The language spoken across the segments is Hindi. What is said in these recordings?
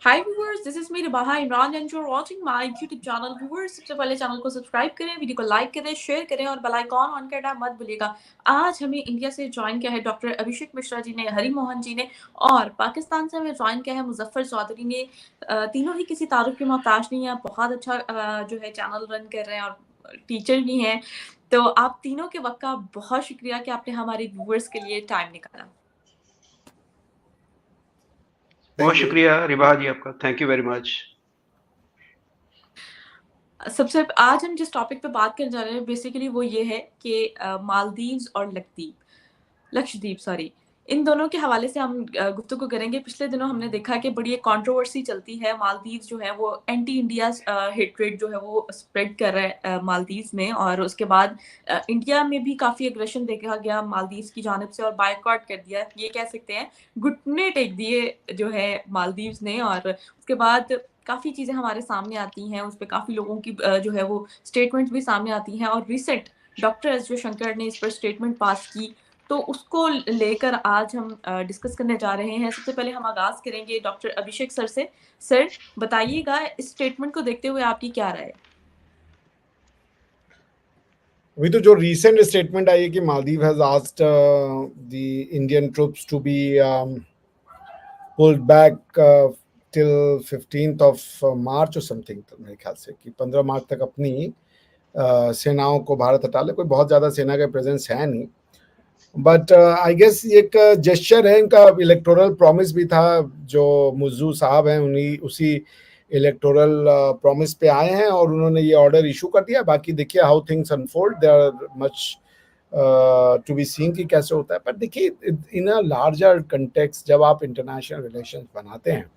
हाय व्यूअर्स, दिस इज मेरी Baha Imran and you are watching my YouTube channel. Viewers, सबसे पहले चैनल को सब्सक्राइब करें, वीडियो को लाइक करें, शेयर करें और बेल आइकॉन ऑन करना मत भूलिएगा। आज हमें इंडिया से ज्वाइन किया है डॉक्टर अभिषेक मिश्रा जी ने, हरि मोहन जी ने, और पाकिस्तान से हमें ज्वाइन किया है मुजफ्फर चौधरी ने। तीनों ही किसी तारुफ के मोहताज नहीं है, बहुत अच्छा जो है चैनल रन कर रहे हैं और टीचर भी हैं। तो आप तीनों के वक्त का बहुत शुक्रिया कि आपने हमारे व्यूअर्स के लिए टाइम निकाला। बहुत शुक्रिया रिबा जी आपका, थैंक यू वेरी मच। सबसे आज हम जिस टॉपिक पे बात करने जा रहे हैं बेसिकली वो ये है कि मालदीव्स और लक्षद्वीप सॉरी, इन दोनों के हवाले से हम गुफ्तगू करेंगे। पिछले दिनों हमने देखा कि बड़ी एक कंट्रोवर्सी चलती है। मालदीव्स जो है वो एंटी इंडिया हेट्रेड जो है वो स्प्रेड कर रहा है मालदीव्स में, और उसके बाद इंडिया में भी काफ़ी एग्रेशन देखा गया मालदीव्स की जानिब से और बायकॉट कर दिया, ये कह सकते हैं, घुटने टेक दिए जो है मालदीव्स ने। और उसके बाद काफ़ी चीज़ें हमारे सामने आती हैं, उस पर काफ़ी लोगों की जो है वो स्टेटमेंट्स भी सामने आती हैं। और रिसेंट डॉक्टर एस जयशंकर ने इस पर स्टेटमेंट पास की, तो उसको लेकर आज हम डिस्कस करने जा रहे हैं। सबसे पहले हम आगाज करेंगे डॉक्टर अभिषेक सर से। सर, बताइएगा इस स्टेटमेंट को देखते हुए आपकी क्या राय है? अभी तो जो रिसेंट स्टेटमेंट आई है कि Maldives has asked the Indian troops to be pulled back till 15th of March और समथिंग, तो मेरे ख्याल से कि 15 मार्च तक अपनी सेनाओं को भारत हटा ले। कोई बहुत ज़्यादा सेना का प्रेजेंस है नहीं, बट आई गेस एक जेस्चर है इनका। इलेक्टोरल प्रॉमिस भी था, जो मुज्जू साहब हैं उन्हीं उसी इलेक्टोरल प्रॉमिस पे आए हैं और उन्होंने ये ऑर्डर इशू कर दिया। बाकी देखिए how things unfold, they are much to be seen कि कैसे होता है। पर देखिए इन अ लार्जर कंटेक्स्ट जब आप इंटरनेशनल रिलेशंस बनाते हैं,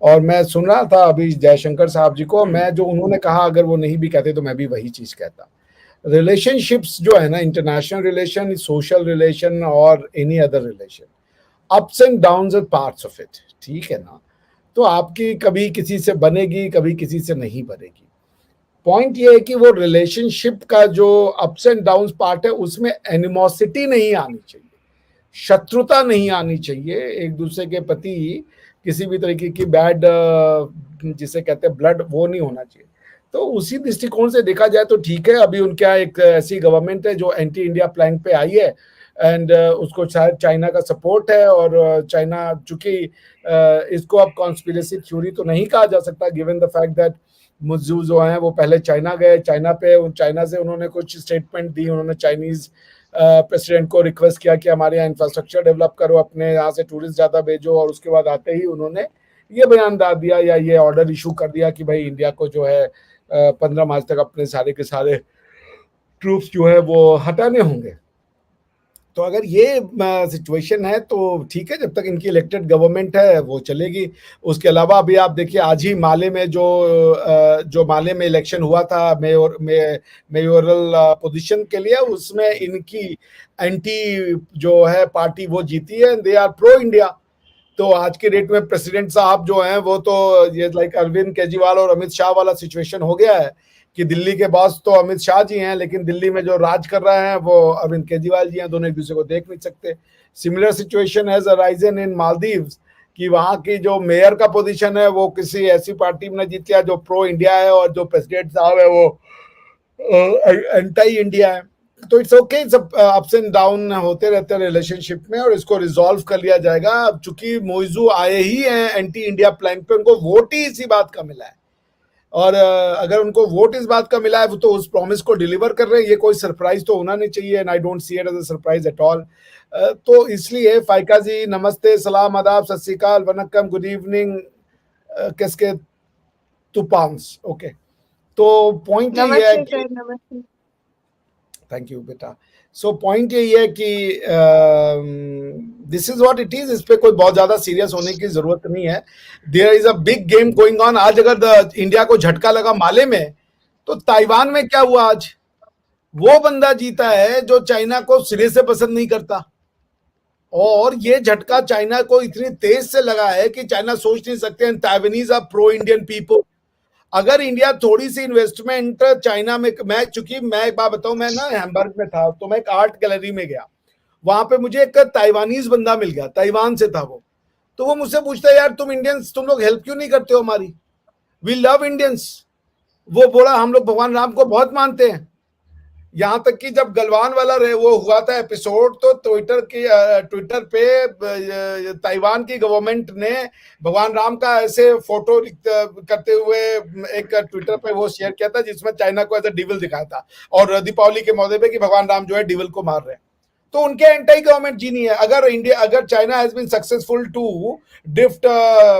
और मैं सुन रहा था अभी जयशंकर साहब जी को, मैं जो उन्होंने कहा अगर वो नहीं भी कहते तो मैं भी वही चीज़ कहता। रिलेशनशिप्स जो है ना, इंटरनेशनल रिलेशन, सोशल रिलेशन और any other relation, ups and downs are parts of it, ठीक है ना। तो आपकी कभी किसी से बनेगी, कभी किसी से नहीं बनेगी। पॉइंट ये है कि वो रिलेशनशिप का जो अप्स एंड डाउन्स पार्ट है उसमें एनिमोसिटी नहीं आनी चाहिए, शत्रुता नहीं आनी चाहिए एक दूसरे के प्रति। किसी भी तरीके की बैड जिसे कहते हैं ब्लड, वो नहीं होना चाहिए। तो उसी दृष्टिकोण से देखा जाए तो ठीक है। अभी उनका एक ऐसी गवर्नमेंट है जो एंटी इंडिया प्लान पे आई है, एंड उसको शायद चाइना का सपोर्ट है। और चाइना, चूंकि इसको अब कॉन्स्पिरेसी थ्योरी तो नहीं कहा जा सकता, given the fact that Mujju जो हैं वो पहले चाइना गए, चाइना से उन्होंने कुछ स्टेटमेंट दी। उन्होंने चाइनीज प्रेसिडेंट को रिक्वेस्ट किया कि हमारे यहाँ इंफ्रास्ट्रक्चर डेवलप करो, अपने यहाँ से टूरिस्ट ज़्यादा भेजो, और उसके बाद आते ही उन्होंने ये बयान डाल दिया या ये ऑर्डर इशू कर दिया कि भाई इंडिया को जो है 15 मार्च तक अपने सारे के सारे ट्रूप्स जो है वो हटाने होंगे। तो अगर ये सिचुएशन है तो ठीक है, जब तक इनकी इलेक्टेड गवर्नमेंट है वो चलेगी। उसके अलावा अभी आप देखिए आज ही माले में जो माले में इलेक्शन हुआ था मेयोरल पोजीशन के लिए, उसमें इनकी एंटी जो है पार्टी वो जीती है, दे आर प्रो इंडिया। तो आज के डेट में प्रेसिडेंट साहब जो हैं वो तो ये लाइक अरविंद केजरीवाल और अमित शाह वाला सिचुएशन हो गया है कि दिल्ली के बॉस तो अमित शाह जी हैं, लेकिन दिल्ली में जो राज कर रहे हैं वो अरविंद केजरीवाल जी हैं। दोनों एक दूसरे को देख नहीं सकते। सिमिलर सिचुएशन हैज अराइजन इन मालदीव्स कि वहाँ की जो मेयर का पोजीशन है वो किसी ऐसी पार्टी में जीत गया जो प्रो इंडिया है, और जो प्रेसिडेंट साहब है वो एंटी इंडिया है। तो it's okay, ups and down होते रहते हैं रिलेशनशिप में, और इसको रिजॉल्व कर लिया जाएगा। अब चूंकि मोइजू आए ही हैं एंटी इंडिया प्लान पे, उनको वोट ही इसी बात का मिला है, और अगर उनको वोट इस बात का मिला है तो उस प्रॉमिस को डिलीवर कर रहे हैं। ये कोई सरप्राइज तो होना नहीं चाहिए, and I don't see it as a surprise at all. तो इसलिए फाइका जी नमस्ते, सलाम, आदाब, सत श्री अकाल, वनक्कम, गुड इवनिंग, किसके तुपांस, ओके। तो पॉइंट ये है कि थैंक यू बेटा। सो पॉइंट यही है कि this is what it is. इस पे कोई बहुत ज्यादा सीरियस होने की जरूरत नहीं है। There is a big game going on. आज अगर इंडिया को झटका लगा माले में, तो ताइवान में क्या हुआ? आज वो बंदा जीता है जो चाइना को सिरे से पसंद नहीं करता, और ये झटका चाइना को इतनी तेज से लगा है कि चाइना सोच नहीं सकते। Taiwanese are pro Indian people. अगर इंडिया थोड़ी सी इन्वेस्टमेंट चाइना में, चूंकि मैं एक बात बताऊं, मैं ना हैम्बर्ग में था तो मैं एक आर्ट गैलरी में गया, वहां पे मुझे एक ताइवानीज बंदा मिल गया, ताइवान से था वो। तो वो मुझसे पूछता है, यार तुम इंडियंस, तुम लोग हेल्प क्यों नहीं करते हो हमारी, वी लव इंडियंस। वो बोला हम लोग भगवान राम को बहुत मानते हैं। यहाँ तक कि जब गलवान वाला वो हुआ था एपिसोड, तो ट्विटर पे ताइवान की गवर्नमेंट ने भगवान राम का ऐसे फोटो करते हुए एक ट्विटर पे वो शेयर किया था, जिसमें चाइना को एज अ डिविल दिखाया था, और दीपावली के मौके पे कि भगवान राम जो है डिविल को मार रहे हैं। तो उनके एंटी गवर्नमेंट जी नहीं है। अगर China has been successful to drift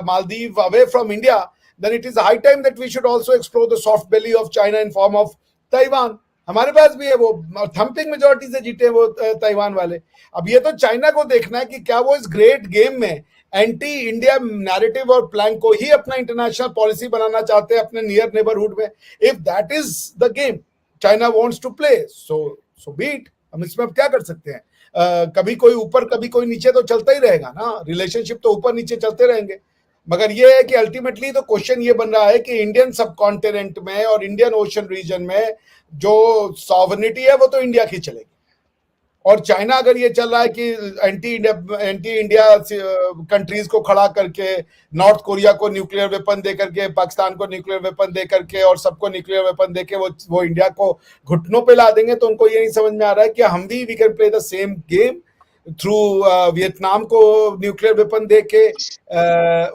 Maldives away from India, then it is high time that we should also explore the soft belly of China in form of Taiwan. हमारे पास भी है, वो थम्पिंग मेजोरिटी से जीते वो ताइवान वाले। अब ये तो चाइना को देखना है कि क्या वो इस ग्रेट गेम में एंटी इंडिया नैरेटिव और प्लान को ही अपना इंटरनेशनल पॉलिसी बनाना चाहते हैं अपने नियर नेबरहुड में। If that is the game China wants to play, so be it, हम इसमें अब क्या कर सकते हैं। कभी कोई ऊपर कभी कोई नीचे तो चलता ही रहेगा ना, रिलेशनशिप तो ऊपर नीचे चलते रहेंगे। मगर ये है कि अल्टीमेटली तो क्वेश्चन ये बन रहा है कि इंडियन सब कॉन्टिनेंट में और इंडियन ओशन रीजन में जो सॉवरेनिटी है वो तो इंडिया की चलेगी। और चाइना अगर ये चल रहा है कि एंटी इंडिया कंट्रीज को खड़ा करके, नॉर्थ कोरिया को न्यूक्लियर वेपन दे करके, पाकिस्तान को न्यूक्लियर वेपन दे करके और सबको न्यूक्लियर वेपन दे के वो इंडिया को घुटनों पे ला देंगे, तो उनको ये नहीं समझ में आ रहा है कि हम भी we can play the same game through Vietnam को न्यूक्लियर वेपन दे के,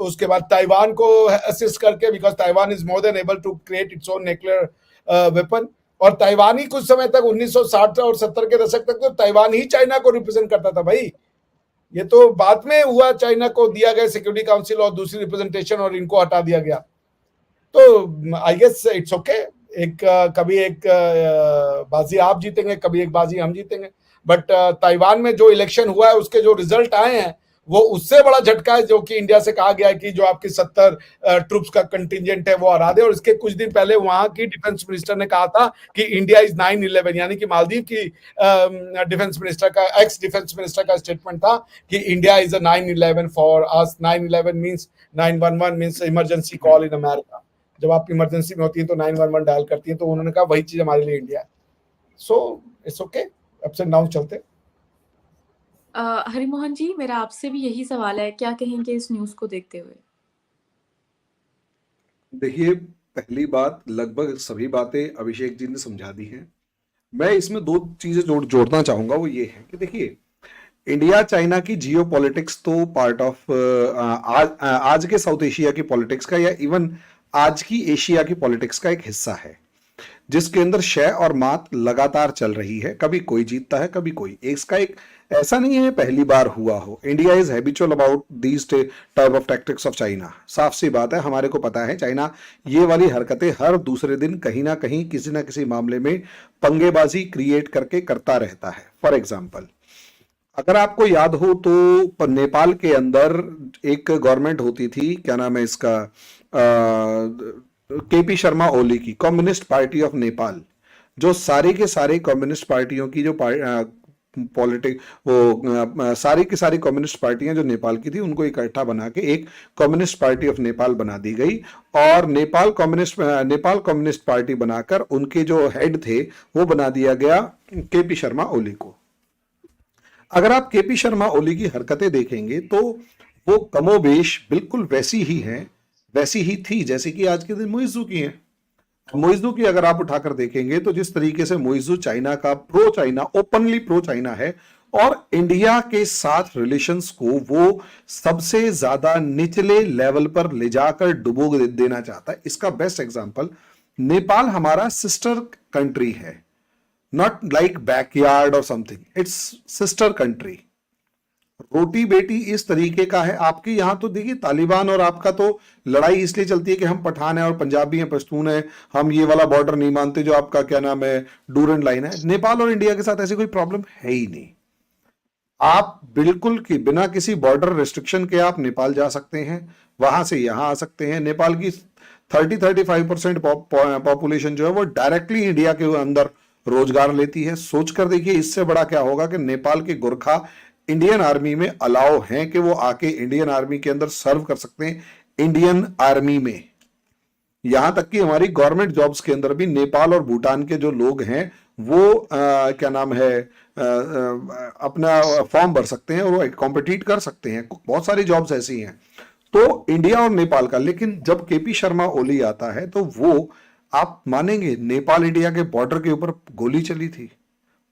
उसके बाद ताइवान को असिस्ट करके, because Taiwan is more than able to create its own nuclear weapon. और ताइवान ही कुछ समय तक 1960 और 70 के दशक तक तो ताइवान ही चाइना को रिप्रेजेंट करता था भाई। ये तो बाद में हुआ, चाइना को दिया गया सिक्योरिटी काउंसिल और दूसरी रिप्रेजेंटेशन और इनको हटा दिया गया। तो आई गेस इट्स ओके, कभी एक बाजी आप जीतेंगे, कभी एक बाजी हम जीतेंगे। बट ताइवान में जो इलेक्शन हुआ है उसके जो रिजल्ट आए हैं वो उससे बड़ा झटका है, जो कि इंडिया से कहा गया है कि जो आपकी 70 ट्रूप्स का कंटिजेंट है वो हरा दे। और इसके कुछ दिन पहले वहां की डिफेंस मिनिस्टर ने कहा था कि इंडिया इज 9/11, यानी कि मालदीव की डिफेंस मिनिस्टर का, एक्स डिफेंस मिनिस्टर का स्टेटमेंट था कि India is a 9/11 for us. 9/11 means 911 means emergency call in America. जब आप इमरजेंसी में होती है तो 911 डायल करती है, तो उन्होंने कहा वही चीज हमारे लिए इंडिया है। So it's okay, ups and down चलते। हरिमोहन जी, मेरा आपसे भी यही सवाल है, क्या कहेंगे इस न्यूज़ को देखते हुए? देखिए, पहली बात, लगभग सभी बातें अभिषेक जी ने समझा दी हैं। मैं इसमें दो चीजें जोड़ना चाहूंगा, वो ये है कि देखिए, इंडिया चाइना की जियो पॉलिटिक्स तो पार्ट ऑफ आज के साउथ एशिया की पॉलिटिक्स का, या इवन आज की एशिया की पॉलिटिक्स का एक हिस्सा है, जिसके अंदर शय और मात लगातार चल रही है। कभी कोई जीतता है, कभी कोई। इसका एक ऐसा नहीं है पहली बार हुआ हो। India is habitual about these type of tactics of China. साफ सी बात है, हमारे को पता है चाइना ये वाली हरकतें हर दूसरे दिन कहीं ना कहीं किसी ना किसी मामले में पंगेबाजी क्रिएट करके करता रहता है। फॉर एग्जाम्पल, अगर आपको याद हो तो नेपाल के अंदर एक गवर्नमेंट होती थी, क्या नाम है इसका, केपी शर्मा ओली की, कम्युनिस्ट पार्टी ऑफ नेपाल, जो सारे के सारे कम्युनिस्ट पार्टियों की जो सारी की सारी कम्युनिस्ट पार्टियां जो नेपाल की थी उनको इकट्ठा बना के एक कम्युनिस्ट पार्टी ऑफ नेपाल बना दी गई। और नेपाल कम्युनिस्ट पार्टी बनाकर उनके जो हेड थे वो बना दिया गया केपी शर्मा ओली को। अगर आप केपी शर्मा ओली की हरकतें देखेंगे तो वो कमोबेश बिल्कुल वैसी ही थी जैसे कि आज के दिन मुइज्जू की है। मुइज्जू की अगर आप उठाकर देखेंगे तो जिस तरीके से मुइज्जू चाइना का ओपनली प्रो चाइना है, और इंडिया के साथ रिलेशंस को वो सबसे ज्यादा निचले लेवल पर ले जाकर डुबो देना चाहता है। इसका बेस्ट एग्जांपल, नेपाल हमारा सिस्टर कंट्री है, नॉट लाइक बैकयार्ड और समथिंग, इट्स सिस्टर कंट्री। रोटी बेटी इस तरीके का है। आपके यहां तो देखिए, तालिबान और आपका तो लड़ाई इसलिए चलती है कि हम पठान हैं और पंजाबी हैं, पश्तून है, हम ये वाला बॉर्डर नहीं मानते जो आपका क्या नाम है डूरन लाइन है। नेपाल और इंडिया के साथ ऐसी कोई प्रॉब्लम है ही नहीं। आप बिल्कुल कि बिना किसी बॉर्डर रिस्ट्रिक्शन के आप नेपाल जा सकते हैं, वहां से यहां आ सकते हैं। नेपाल की 30-35% पॉपुलेशन जो है वो डायरेक्टली इंडिया के अंदर रोजगार लेती है। सोचकर देखिए, इससे बड़ा क्या होगा कि नेपाल के गोरखा इंडियन आर्मी में अलाउ हैं कि वो आके इंडियन आर्मी के अंदर सर्व कर सकते हैं। इंडियन आर्मी में यहां तक कि हमारी गवर्नमेंट जॉब्स के अंदर भी नेपाल और भूटान के जो लोग हैं वो क्या नाम है अपना फॉर्म भर सकते हैं और वो कॉम्पिटिट कर सकते हैं। बहुत सारी जॉब्स ऐसी हैं। तो इंडिया और नेपाल का, लेकिन जब केपी शर्मा ओली आता है तो वो, आप मानेंगे, नेपाल इंडिया के बॉर्डर के ऊपर गोली चली थी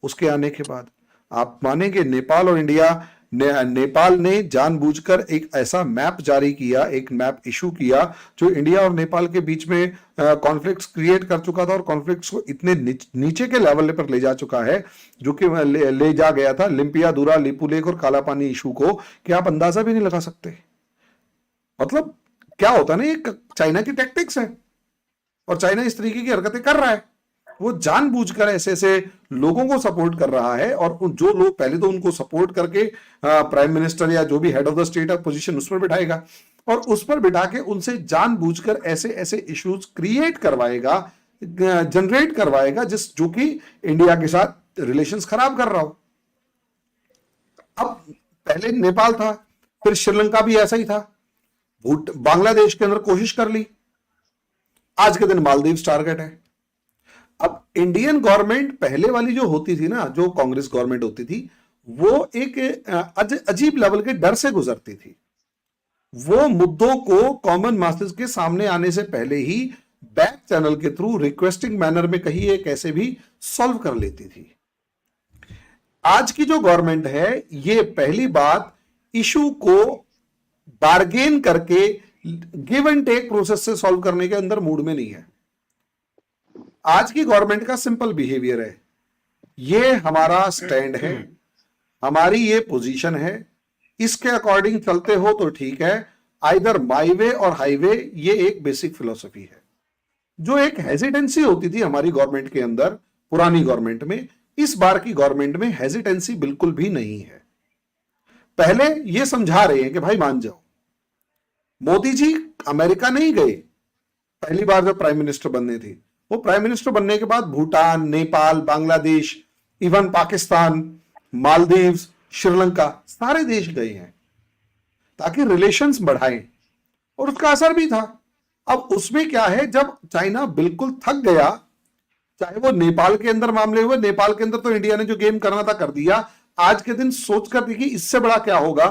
उसके आने के बाद। आप मानेंगे नेपाल और इंडिया नेपाल ने जानबूझकर एक ऐसा मैप जारी किया, एक मैप इशू किया जो इंडिया और नेपाल के बीच में कॉन्फ्लिक्ट्स क्रिएट कर चुका था और कॉन्फ्लिक्ट्स को इतने नीचे के लेवल पर ले जा चुका है जो कि ले जा गया था लिम्पिया दूरा, लिपुलेख और कालापानी इशू को, कि आप अंदाजा भी नहीं लगा सकते। मतलब क्या होता है ना, ये चाइना की टैक्टिक्स है और चाइना इस तरीके की हरकतें कर रहा है। वो जानबूझकर ऐसे ऐसे लोगों को सपोर्ट कर रहा है और जो लोग पहले तो उनको सपोर्ट करके प्राइम मिनिस्टर या जो भी head of the state position उस पर बिठाएगा और उस पर बिठा के उनसे जानबूझकर ऐसे ऐसे इश्यूज क्रिएट करवाएगा, जनरेट करवाएगा जो कि इंडिया के साथ रिलेशंस खराब कर रहा हो। अब पहले नेपाल था, फिर श्रीलंका भी ऐसा ही था, बांग्लादेश के अंदर कोशिश कर ली, आज के दिन मालदीव्स टारगेट है। अब इंडियन गवर्नमेंट पहले वाली जो होती थी ना, जो कांग्रेस गवर्नमेंट होती थी, वो एक अजीब लेवल के डर से गुजरती थी। वो मुद्दों को कॉमन मासेस के सामने आने से पहले ही बैक चैनल के थ्रू रिक्वेस्टिंग मैनर में कहीं एक ऐसे भी सॉल्व कर लेती थी। आज की जो गवर्नमेंट है, ये पहली बात इशू को बार्गेन करके गिव एंड टेक प्रोसेस से सॉल्व करने के अंदर मूड में नहीं है। आज की गवर्नमेंट का सिंपल बिहेवियर है, ये हमारा स्टैंड है, हमारी ये पोजीशन है, इसके अकॉर्डिंग चलते हो तो ठीक है, आइदर माई वे और हाईवे, ये एक बेसिक फिलॉसफी है। जो एक हेजिटेंसी होती थी हमारी गवर्नमेंट के अंदर, पुरानी गवर्नमेंट में, इस बार की गवर्नमेंट में हेजिटेंसी बिल्कुल भी नहीं है। पहले ये समझा रहे हैं कि भाई मान जाओ। मोदी जी अमेरिका नहीं गए पहली बार जब प्राइम मिनिस्टर बनने थे, वो प्राइम मिनिस्टर बनने के बाद भूटान, नेपाल, बांग्लादेश, इवन पाकिस्तान, मालदीव्स, श्रीलंका, सारे देश गए हैं ताकि रिलेशंस बढ़ाएं और उसका असर भी था। अब उसमें क्या है, जब चाइना बिल्कुल थक गया, चाहे वो नेपाल के अंदर मामले हुए, नेपाल के अंदर तो इंडिया ने जो गेम करना था कर दिया। आज के दिन सोचकर देखिए इससे बड़ा क्या होगा।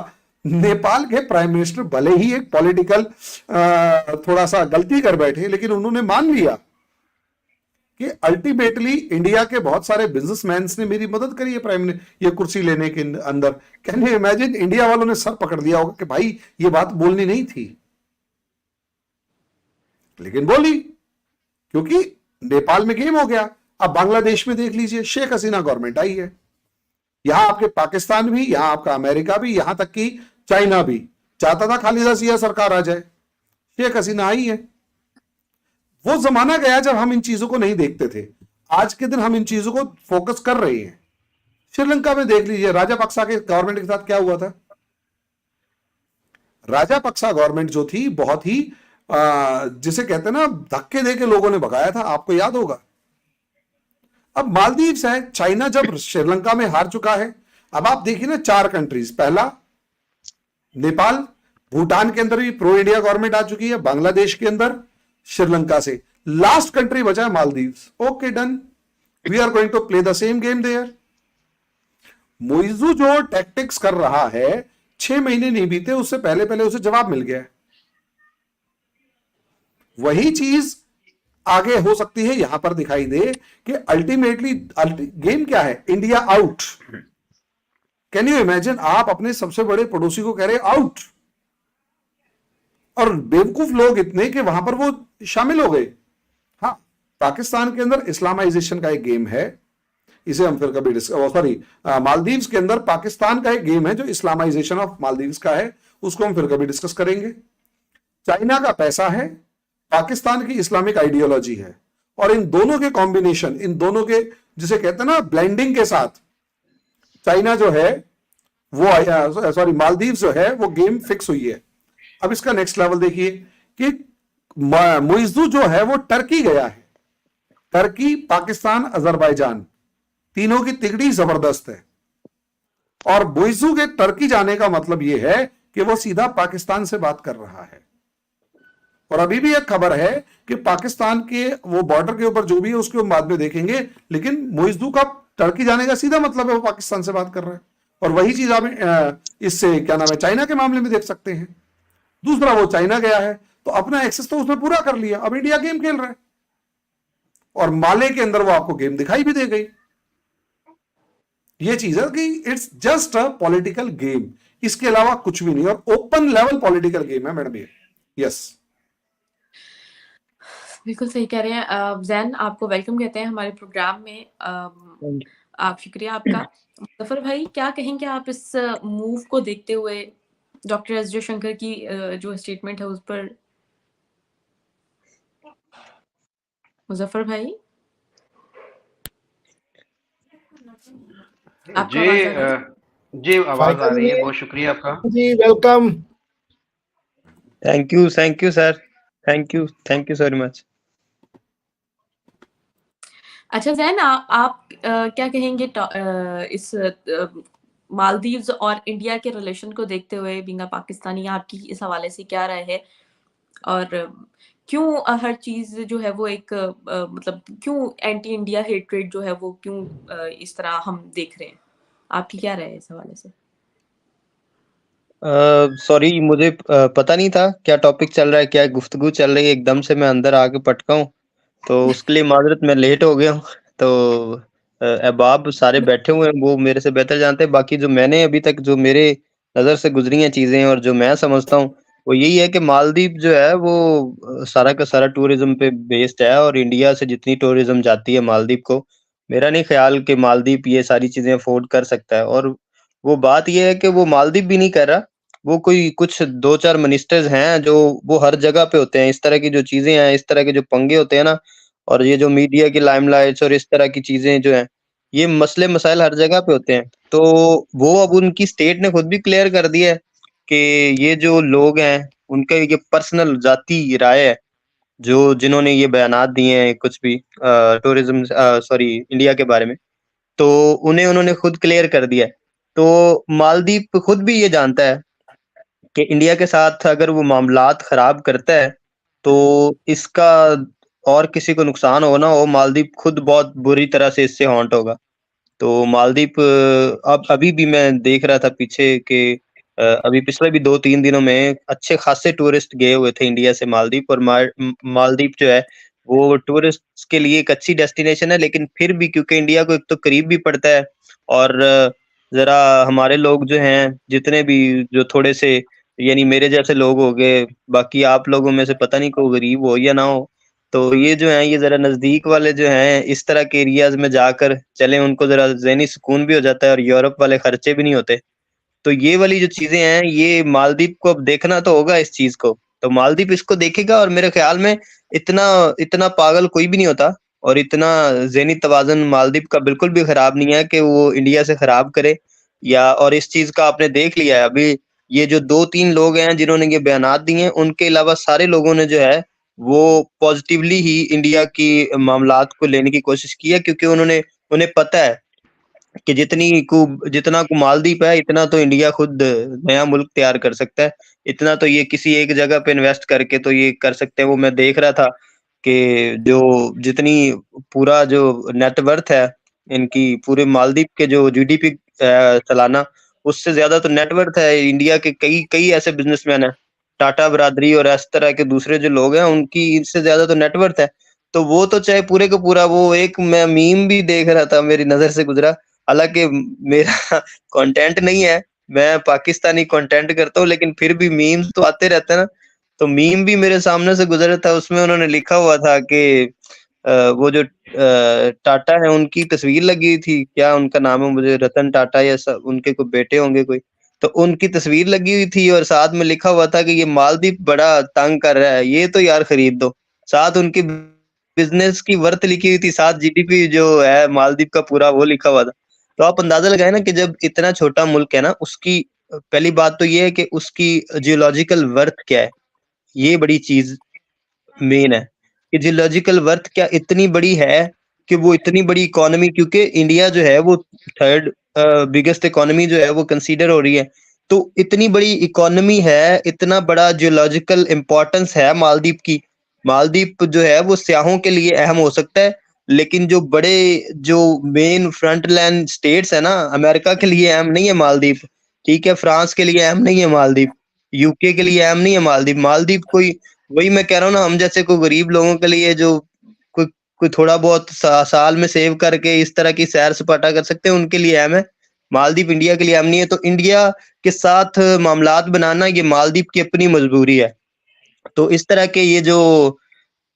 नेपाल के प्राइम मिनिस्टर भले ही एक पॉलिटिकल थोड़ा सा गलती कर बैठे, लेकिन उन्होंने मान लिया कि अल्टीमेटली इंडिया के बहुत सारे बिजनेसमैन ने मेरी मदद करी है प्राइम ये कुर्सी लेने के अंदर। कैन यू इमेजिन, इंडिया वालों ने सर पकड़ दिया होगा कि भाई ये बात बोलनी नहीं थी, लेकिन बोली क्योंकि नेपाल में गेम हो गया। अब बांग्लादेश में देख लीजिए, शेख हसीना गवर्नमेंट आई है, यहां आपके पाकिस्तान भी, यहां आपका अमेरिका भी, यहां तक कि चाइना भी चाहता था खालिदा जिया सरकार आ जाए, शेख हसीना आई है। वो जमाना गया जब हम इन चीजों को नहीं देखते थे, आज के दिन हम इन चीजों को फोकस कर रहे हैं। श्रीलंका में देख लीजिए, राजापक्सा के गवर्नमेंट के साथ क्या हुआ था। राजापक्सा गवर्नमेंट जो थी बहुत ही जिसे कहते हैं ना धक्के देके लोगों ने भगाया था, आपको याद होगा। अब मालदीव्स है, चाइना जब श्रीलंका में हार चुका है, अब आप देखिए ना 4 कंट्रीज, पहला नेपाल, भूटान के अंदर भी प्रो इंडिया गवर्नमेंट आ चुकी है, बांग्लादेश के अंदर, श्रीलंका से लास्ट कंट्री बचा है Maldives. Okay done, we are going to play the same game there. Muizzu जो टैक्टिक्स कर रहा है, 6 महीने नहीं बीते उससे पहले उसे जवाब मिल गया है। वही चीज आगे हो सकती है, यहां पर दिखाई दे कि अल्टीमेटली गेम क्या है, India out. Can you imagine, आप अपने सबसे बड़े पड़ोसी को कह रहे आउट, और बेवकूफ लोग इतने कि वहां पर वो शामिल हो गए। हाँ, पाकिस्तान के अंदर इस्लामाइजेशन का एक गेम है, इसे हम फिर कभी मालदीव्स के अंदर पाकिस्तान का एक गेम है जो इस्लामाइजेशन ऑफ मालदीव्स का है, उसको हम फिर कभी डिस्कस करेंगे। चाइना का पैसा है, पाकिस्तान की इस्लामिक आइडियोलॉजी है, और इन दोनों के कॉम्बिनेशन, इन दोनों के जिसे कहते हैं ना ब्लेंडिंग के साथ चाइना जो है वो मालदीव्स जो है वो गेम फिक्स हुई है। अब इसका नेक्स्ट लेवल देखिए कि मुइज़्ज़ू जो है वो टर्की गया है। टर्की, पाकिस्तान, अजरबैजान, तीनों की तिगड़ी जबरदस्त है, और मुइज़्ज़ू के टर्की जाने का मतलब यह है कि वो सीधा पाकिस्तान से बात कर रहा है। और अभी भी एक खबर है कि पाकिस्तान के वो बॉर्डर के ऊपर जो भी है उसके हम बाद में देखेंगे, लेकिन मोइजदू का टर्की जाने का सीधा मतलब है वो पाकिस्तान से बात कर रहा है। और वही चीज आप इससे क्या नाम है चाइना के मामले में देख सकते हैं। दूसरा, वो चाइना गया है तो अपना एक्सेस तो उसने पूरा कर लिया, अब इंडिया गेम खेल रहा है और माले के अंदर वो आपको गेम दिखाई भी दे गई। ये चीज है कि it's just a political game, इसके अलावा कुछ भी नहीं, और ओपन लेवल पॉलिटिकल गेम है मैडम ये। यस, बिल्कुल सही कह रहे हैं। जैन, आपको वेलकम कहते हैं हमारे प्रोग्राम में। आप शुक्रिया आपका। मुजफ्फर भाई, क्या कहेंगे आप इस मूव को देखते हुए, डॉक्टर एस जयशंकर की जो स्टेटमेंट है उस पर? मुजफ्फर भाई, आपको जी आवाज आ रही है? जी आवाज आ फाइकल रही है, जी, बहुत शुक्रिया आपका। जी welcome. Thank you sir, thank you so very much. अच्छा जैन, आप क्या कहेंगे इस मालदीव्स और इंडिया के रिलेशन को देखते हुए, बीइंग अ पाकिस्तानी, आपकी इस हवाले से क्या राय है? और क्यों हर चीज जो है वो एक मतलब क्यों एंटी इंडिया हेट्रेड जो है वो क्यों इस तरह हम देख रहे हैं? आपकी क्या राय है इस हवाले से? सॉरी, मुझे पता नहीं था क्या टॉपिक चल रहा है, क्या गुफ्तगू चल रही है, एकदम से मैं अंदर आके पटका हूँ, तो उसके लिए माजरत, मैं लेट हो गया हूँ। तो अहबाब सारे बैठे हुए हैं, वो मेरे से बेहतर जानते हैं। बाकी जो मैंने अभी तक, जो मेरे नज़र से गुजरी हैं चीज़ें और जो मैं समझता हूँ, वो यही है कि मालदीव जो है वो सारा का सारा टूरिज्म पे बेस्ड है, और इंडिया से जितनी टूरिज्म जाती है मालदीव को, मेरा नहीं ख्याल कि मालदीव ये सारी चीज़ें अफोर्ड कर सकता है। और वो बात ये है कि वो मालदीव भी नहीं कर रहा, वो कोई कुछ 2-4 मिनिस्टर्स हैं जो वो हर जगह पे होते हैं। इस तरह की जो चीज़ें हैं, इस तरह के जो पंगे होते हैं ना, और ये जो मीडिया की लाइमलाइट्स और इस तरह की चीज़ें जो हैं, ये मसले मसाइल हर जगह पे होते हैं। तो वो अब उनकी स्टेट ने खुद भी क्लियर कर दिया है कि ये जो लोग हैं, उनका ये पर्सनल ज़ाती राय है, जो जिन्होंने ये बयानात दिए हैं कुछ भी टूरिज़्म सॉरी इंडिया के बारे में, तो उन्हें उन्होंने खुद क्लियर कर दिया है। तो मालदीव खुद भी ये जानता है कि इंडिया के साथ अगर वो मामलात खराब करता है, तो इसका और किसी को नुकसान हो ना हो, मालदीव खुद बहुत बुरी तरह से इससे हॉन्ट होगा। तो मालदीव अब अभी भी मैं देख रहा था पीछे कि अभी पिछले भी 2-3 दिनों में अच्छे खासे टूरिस्ट गए हुए थे इंडिया से मालदीव, और मालदीव जो है वो टूरिस्ट्स के लिए एक अच्छी डेस्टिनेशन है। लेकिन फिर भी क्योंकि इंडिया को एक तो करीब भी पड़ता है, और ज़रा हमारे लोग जो हैं, जितने भी जो थोड़े से, यानी मेरे जैसे लोग हो गए, बाकी आप लोगों में से पता नहीं कोई गरीब हो या ना हो, तो ये जो हैं, ये ज़रा नज़दीक वाले जो हैं, इस तरह के एरियाज़ में जाकर चलें, उनको ज़रा ज़हनी सुकून भी हो जाता है और यूरोप वाले खर्चे भी नहीं होते। तो ये वाली जो चीज़ें हैं, ये मालदीव को अब देखना तो होगा इस चीज़ को। तो मालदीव इसको देखेगा, और मेरे ख़्याल में इतना इतना पागल कोई भी नहीं होता, और इतना ज़हनी तवाज़ुन मालदीव का बिल्कुल भी ख़राब नहीं है कि वो इंडिया से ख़राब करे, या और इस चीज़ का आपने देख लिया है अभी, ये जो 2-3 लोग हैं जिन्होंने ये बयानात दिए हैं, उनके अलावा सारे लोगों ने जो है वो पॉज़िटिवली ही इंडिया की मामलात को लेने की कोशिश की है, क्योंकि उन्हें पता है कि जितना को मालदीव है, इतना तो इंडिया खुद नया मुल्क तैयार कर सकता है। इतना तो ये किसी एक जगह पे इन्वेस्ट करके तो ये कर सकते हैं। वो मैं देख रहा था कि जो जितनी पूरा जो नेट वर्थ है इनकी, पूरे मालदीव के जो जीडीपी सालाना, उससे ज़्यादा तो नेट वर्थ है इंडिया के। कई ऐसे बिज़नेसमैन हैं, टाटा बिरादरी और इस तरह के दूसरे जो लोग हैं, उनकी इससे ज़्यादा तो नेट वर्थ है। तो वो तो चाहे पूरे का पूरा, वो एक मैं मीम भी देख रहा था, मेरी नज़र से गुज़रा, हालाँकि मेरा कंटेंट नहीं है, मैं पाकिस्तानी कंटेंट करता हूँ, लेकिन फिर भी मीम्स तो आते रहते हैं ना, तो मीम भी मेरे सामने से गुज़रा था, उसमें उन्होंने लिखा हुआ था कि वो जो टाटा है, उनकी तस्वीर लगी हुई थी, क्या उनका नाम है, मुझे रतन टाटा या उनके कोई बेटे होंगे कोई, तो उनकी तस्वीर लगी हुई थी, और साथ में लिखा हुआ था कि ये मालदीव बड़ा तंग कर रहा है, ये तो यार खरीद दो। साथ उनकी बिज़नेस की वर्थ लिखी हुई थी, साथ जीडीपी जो है मालदीव का पूरा वो लिखा हुआ था। तो आप अंदाज़ा लगाएँ ना कि जब इतना छोटा मुल्क है ना, उसकी पहली बात तो ये है कि उसकी जियोलॉजिकल वर्थ क्या है, ये बड़ी चीज़ मेन है, कि जियोलॉजिकल वर्थ क्या इतनी बड़ी है कि वो इतनी बड़ी इकोनॉमी, क्योंकि इंडिया जो है वो थर्ड बिगेस्ट इकोनॉमी जो है वो कंसीडर हो रही है। तो इतनी बड़ी इकोनॉमी है, इतना बड़ा जियोलॉजिकल इम्पोर्टेंस है मालदीव की। मालदीव जो है वो सियाहों के लिए अहम हो सकता है, लेकिन जो मेन फ्रंट लाइन स्टेट्स है ना, अमेरिका के लिए अहम नहीं है मालदीव, ठीक है, फ्रांस के लिए अहम नहीं है मालदीव, यूके के लिए अहम नहीं है मालदीव। मालदीव कोई, वही मैं कह रहा हूँ ना, हम जैसे कोई गरीब लोगों के लिए जो कोई थोड़ा बहुत साल में सेव करके इस तरह की सैर सपाटा कर सकते हैं, उनके लिए अहम है। मालदीव इंडिया के लिए अहम नहीं है। तो इंडिया के साथ मामलात बनाना ये मालदीव की अपनी मजबूरी है। तो इस तरह के ये जो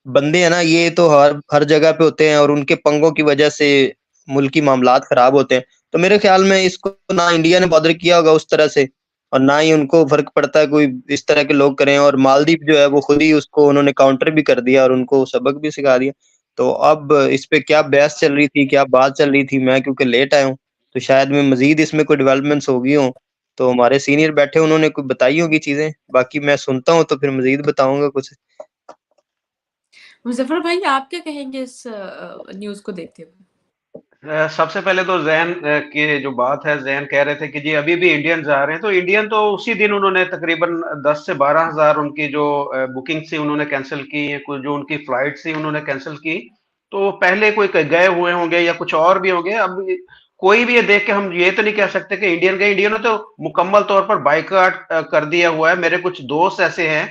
बंदे हैं ना, ये तो हर जगह पे होते हैं और उनके पंगों की वजह से मुल्की मामलात खराब होते हैं। तो मेरे ख्याल में इसको ना इंडिया ने बॉदर किया होगा उस तरह से, और ना ही उनको फर्क पड़ता है कोई इस तरह के लोग करें। और मालदीव जो है वो खुद ही उसको उन्होंने काउंटर भी कर दिया और उनको सबक भी सिखा दिया। तो अब इस पे क्या बहस चल रही थी, क्या बात चल रही थी, मैं क्योंकि लेट आया हूँ तो शायद में मजीद इसमें कोई डेवलपमेंट्स होगी हो, तो हमारे सीनियर बैठे उन्होंने कोई बताई होगी चीजें, बाकी मैं सुनता हूँ तो फिर मजीद बताऊंगा कुछ। मुजफ्फर भाई, आप क्या कहेंगे इस न्यूज को देखते हुए? सबसे पहले तो जैन की जो बात है, जैन कह रहे थे कि जी अभी भी इंडियंस आ रहे हैं, तो इंडियन तो उसी दिन उन्होंने तकरीबन 10 से 12,000 उनकी जो बुकिंग थी उन्होंने कैंसिल की, कुछ जो उनकी फ्लाइट थी उन्होंने कैंसिल की। तो पहले कोई गए हुए होंगे या कुछ और भी होंगे। अब कोई भी ये देख के हम ये तो नहीं कह सकते कि इंडियन गए। इंडियन ने तो मुकम्मल तौर पर बाइकआउट कर दिया हुआ है। मेरे कुछ दोस्त ऐसे हैं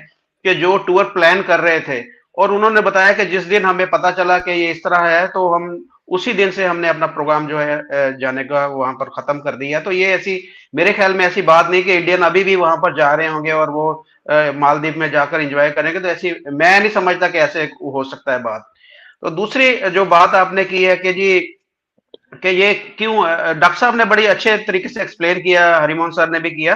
कि जो टूर प्लान कर रहे थे और उन्होंने बताया कि जिस दिन हमें पता चला कि ये इस तरह है तो हम उसी दिन से हमने अपना प्रोग्राम जो है जाने का वहां पर खत्म कर दिया। तो ये ऐसी, मेरे ख्याल में ऐसी बात नहीं कि इंडियन अभी भी वहां पर जा रहे होंगे और वो मालदीव में जाकर एंजॉय करेंगे। तो ऐसी मैं नहीं समझता कि ऐसे हो सकता है बात। तो दूसरी जो बात आपने की है कि जी कि ये क्यों, डॉक्टर साहब ने बड़ी अच्छे तरीके से एक्सप्लेन किया, हरिमोहन सर ने भी किया।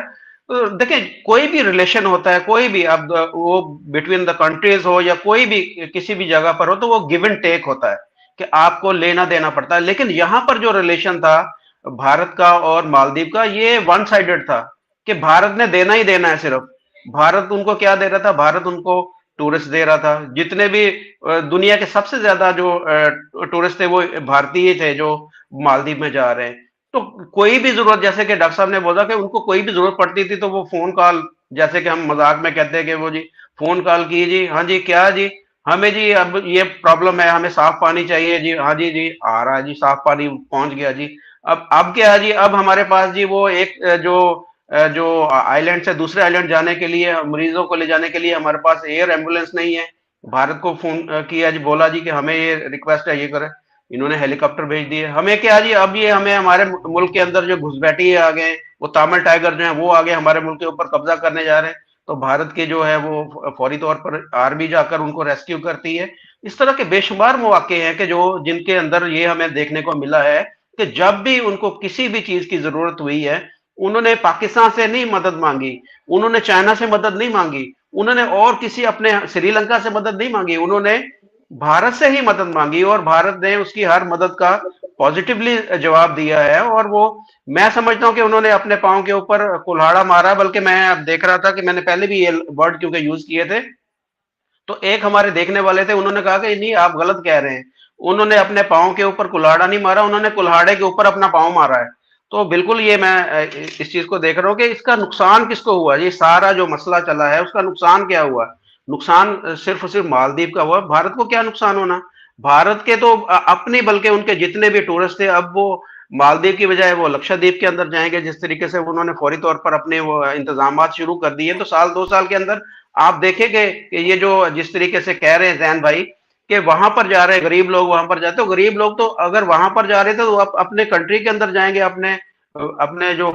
तो देखिए, कोई भी रिलेशन होता है, कोई भी, अब वो बिटवीन द कंट्रीज हो या कोई भी किसी भी जगह पर हो, तो वो गिव एंड टेक होता है कि आपको लेना देना पड़ता है। लेकिन यहाँ पर जो रिलेशन था भारत का और मालदीव का, ये वन साइडेड था कि भारत ने देना ही देना है सिर्फ। भारत उनको क्या दे रहा था? भारत उनको टूरिस्ट दे रहा था। जितने भी दुनिया के सबसे ज्यादा जो टूरिस्ट थे वो भारतीय थे जो मालदीव में जा रहे हैं। तो कोई भी जरूरत, जैसे कि डॉक्टर साहब ने बोला कि उनको कोई भी जरूरत पड़ती थी तो वो फोन कॉल, जैसे कि हम मजाक में कहते हैं कि वो जी फोन कॉल की जी, हाँ जी क्या जी, हमें जी अब ये प्रॉब्लम है, हमें साफ पानी चाहिए जी, हाँ जी जी आ रहा है जी, साफ पानी पहुंच गया जी। अब क्या है जी, अब हमारे पास जी वो एक जो आइलैंड से दूसरे आइलैंड जाने के लिए, मरीजों को ले जाने के लिए हमारे पास एयर एम्बुलेंस नहीं है। भारत को फोन किया जी, बोला जी कि हमें ये रिक्वेस्ट है, ये करें। इन्होंने हेलीकॉप्टर भेज दिए। हमें क्या जी, अब ये हमें हमारे मुल्क के अंदर जो घुसपैठी आ गए, वो तामिल टाइगर जो है वो आगे हमारे मुल्क के ऊपर कब्जा करने जा रहे हैं। तो भारत के जो है वो फौरी तौर पर आर्मी जाकर उनको रेस्क्यू करती है। इस तरह के बेशुमार मौके हैं कि जो जिनके अंदर ये हमें देखने को मिला है कि जब भी उनको किसी भी चीज की जरूरत हुई है, उन्होंने पाकिस्तान से नहीं मदद मांगी, उन्होंने चाइना से मदद नहीं मांगी, उन्होंने और किसी अपने श्रीलंका से मदद नहीं मांगी, उन्होंने भारत से ही मदद मांगी और भारत ने उसकी हर मदद का पॉजिटिवली जवाब दिया है। और वो, मैं समझता हूं कि उन्होंने अपने पांव के ऊपर कुल्हाड़ा मारा। बल्कि मैं अब देख रहा था कि मैंने पहले भी ये वर्ड क्योंकि यूज किए थे, तो एक हमारे देखने वाले थे, उन्होंने कहा कि नहीं आप गलत कह रहे हैं। उन्होंने अपने पांव के ऊपर कुल्हाड़ा नहीं मारा, उन्होंने कुल्हाड़े के ऊपर अपना पांव मारा है। तो बिल्कुल ये मैं इस चीज को देख रहा हूँ कि इसका नुकसान किसको हुआ, ये सारा जो मसला चला है उसका नुकसान क्या हुआ। नुकसान सिर्फ और सिर्फ मालदीव का हुआ। भारत को क्या नुकसान होना? भारत के तो अपनी, बल्कि उनके जितने भी टूरिस्ट थे, अब वो मालदीव की बजाय वो लक्षद्वीप के अंदर जाएंगे। जिस तरीके से उन्होंने फौरी तौर पर अपने वो इंतजाम शुरू कर दिए, तो साल 2 साल के अंदर आप देखेंगे कि ये जो जिस तरीके से कह रहे हैं जैन भाई कि वहां पर जा रहे हैं गरीब लोग, वहां पर जाते, तो गरीब लोग तो अगर वहां पर जा रहे थे तो अपने कंट्री के अंदर जाएंगे, अपने अपने जो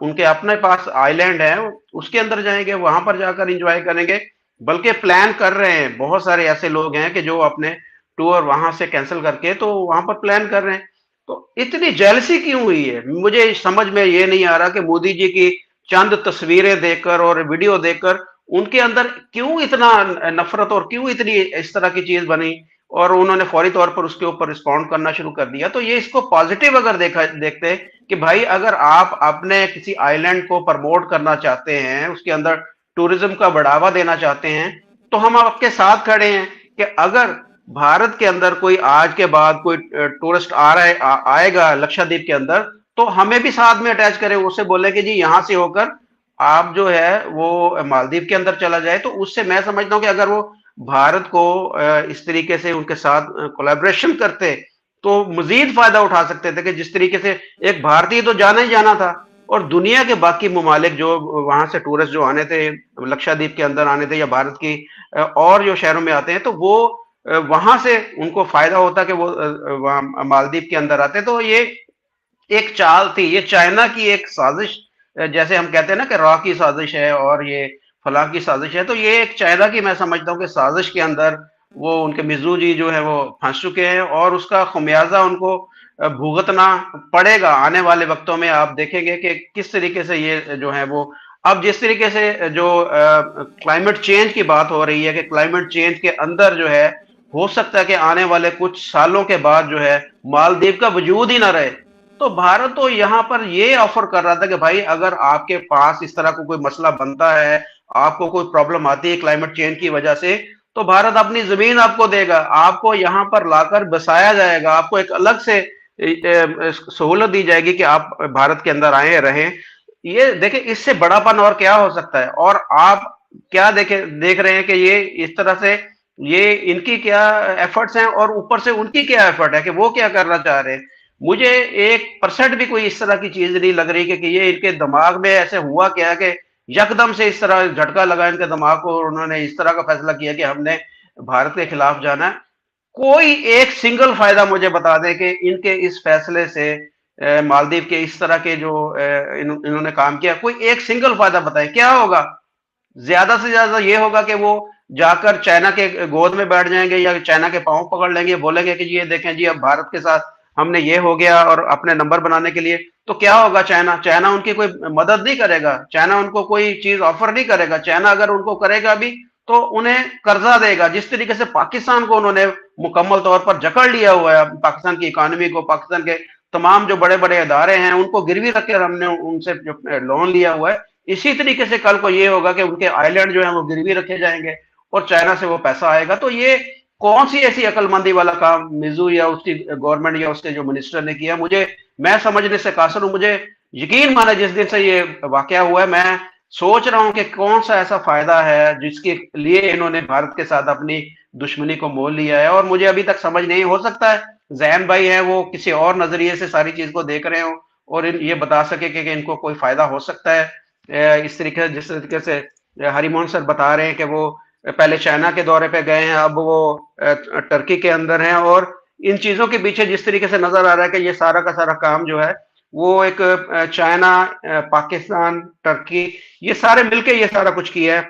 उनके अपने पास आइलैंड है उसके अंदर जाएंगे, वहां पर जाकर एंजॉय करेंगे। बल्कि प्लान कर रहे हैं, बहुत सारे ऐसे लोग हैं कि जो अपने टूर वहां से कैंसिल करके तो वहां पर प्लान कर रहे हैं। तो इतनी जेलसी क्यों हुई है, मुझे समझ में ये नहीं आ रहा कि मोदी जी की चंद तस्वीरें देखकर और वीडियो देखकर उनके अंदर क्यों इतना नफरत और क्यों इतनी इस तरह की चीज बनी और उन्होंने फौरी तौर पर उसके ऊपर रिस्पॉन्ड करना शुरू कर दिया। तो ये इसको पॉजिटिव अगर देखते कि भाई अगर आप अपने किसी आइलैंड को प्रमोट करना चाहते हैं, उसके अंदर टूरिज्म का बढ़ावा देना चाहते हैं, तो हम आपके साथ खड़े हैं कि अगर भारत के अंदर कोई आज के बाद कोई टूरिस्ट आ रहा है, आएगा लक्षद्वीप के अंदर, तो हमें भी साथ में अटैच करें, उससे बोले कि जी यहां से होकर आप जो है वो मालदीव के अंदर चला जाए, तो उससे मैं समझता हूँ कि अगर वो भारत को इस तरीके से उनके साथ कोलैबोरेशन करते, तो मजीद फायदा उठा सकते थे कि जिस तरीके से एक भारतीय तो जाना ही जाना था, और दुनिया के बाकी ममालिक जो वहां से टूरिस्ट जो आने थे, लक्षद्वीप के अंदर आने थे या भारत की और जो शहरों में आते हैं, तो वो वहां से उनको फायदा होता कि वो वहां मालदीव के अंदर आते। तो ये एक चाल थी, ये चाइना की एक साजिश, जैसे हम कहते हैं ना कि रॉ की साजिश है और ये फलां की साजिश है, तो ये एक चाइना की मैं समझता हूँ कि साजिश के अंदर वो उनके मिज़ू जी जो है वो फंस चुके हैं, और उसका खमियाजा उनको भुगतना पड़ेगा आने वाले वक्तों में। आप देखेंगे कि किस तरीके से ये जो है वो, अब जिस तरीके से जो क्लाइमेट चेंज की बात हो रही है कि क्लाइमेट चेंज के अंदर जो है हो सकता है कि आने वाले कुछ सालों के बाद जो है मालदीव का वजूद ही ना रहे। तो भारत तो यहाँ पर ये ऑफर कर रहा था कि भाई अगर आपके पास इस तरह का कोई मसला बनता है, आपको कोई प्रॉब्लम आती है क्लाइमेट चेंज की वजह से, तो भारत अपनी जमीन आपको देगा, आपको यहाँ पर लाकर बसाया जाएगा, आपको एक अलग से सहूलत दी जाएगी कि आप भारत के अंदर आए रहें। ये देखें, इससे बड़ापन और क्या हो सकता है। और आप क्या देख रहे हैं कि ये इस तरह से ये इनकी क्या एफर्ट्स हैं और ऊपर से उनकी क्या एफर्ट है कि वो क्या करना चाह रहे हैं। मुझे 1% भी कोई इस तरह की चीज नहीं लग रही कि ये इनके दिमाग में ऐसे हुआ क्या कि यकदम से इस तरह झटका लगा इनके दिमाग को और उन्होंने इस तरह का फैसला किया कि हमने भारत के खिलाफ जाना है। कोई एक सिंगल फायदा मुझे बता दें कि इनके इस फैसले से मालदीव के इस तरह के जो इन्होंने काम किया, कोई एक सिंगल फायदा बताएं क्या होगा। ज्यादा से ज्यादा ये होगा कि वो जाकर चाइना के गोद में बैठ जाएंगे या चाइना के पांव पकड़ लेंगे, बोलेंगे कि ये देखें जी अब भारत के साथ हमने ये हो गया, और अपने नंबर बनाने के लिए। तो क्या होगा, चाइना चाइना उनकी कोई मदद नहीं करेगा, चाइना उनको कोई चीज ऑफर नहीं करेगा। चाइना अगर उनको करेगा भी तो उन्हें कर्जा देगा। जिस तरीके से पाकिस्तान को उन्होंने मुकम्मल तौर पर जकड़ लिया हुआ है, पाकिस्तान की इकोनॉमी को, पाकिस्तान के तमाम जो बड़े बड़े इदारे हैं उनको गिरवी रखकर हमने उनसे जो लोन लिया हुआ है, इसी तरीके से कल को ये होगा कि उनके आइलैंड जो है वो गिरवी रखे जाएंगे और चाइना से वो पैसा आएगा। तो ये कौन सी ऐसी अकलमंदी वाला काम मिजू या उसकी गवर्नमेंट या उसके जो मिनिस्टर ने किया, मैं समझने से कासिर हूं। मुझे यकीन माना जिस दिन से ये वाकया हुआ है, मैं सोच रहा हूं कि कौन सा ऐसा फायदा है जिसके लिए इन्होंने भारत के साथ अपनी दुश्मनी को मोल लिया है। और मुझे अभी तक समझ नहीं, हो सकता है जैन भाई है वो किसी और नजरिए से सारी चीज को देख रहे हो और ये बता सके कि इनको कोई फायदा हो सकता है। इस तरीके जिस तरीके से हरिमोहन सर बता रहे हैं कि वो पहले चाइना के दौरे पे गए हैं, अब वो टर्की के अंदर हैं, और इन चीजों के पीछे जिस तरीके से नजर आ रहा है कि ये सारा का सारा काम जो है वो एक चाइना, पाकिस्तान, टर्की, ये सारे मिलके ये सारा कुछ किया है।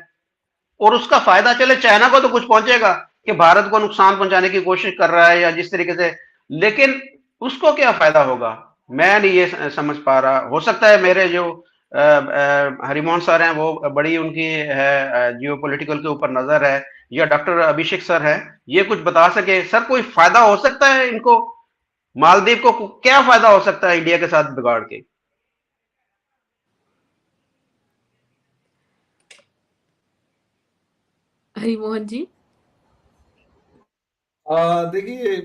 और उसका फायदा चले चाइना को तो कुछ पहुंचेगा कि भारत को नुकसान पहुंचाने की कोशिश कर रहा है या जिस तरीके से, लेकिन उसको क्या फायदा होगा, मैं नहीं ये समझ पा रहा। हो सकता है मेरे जो हरिमोहन सर हैं वो बड़ी उनकी है जियो पॉलिटिकल के ऊपर नजर है, या डॉक्टर अभिषेक सर हैं, ये कुछ बता सके। सर कोई फायदा हो सकता है इनको, मालदीव को क्या फायदा हो सकता है इंडिया के साथ बिगाड़ के? हरिमोहन जी। देखिए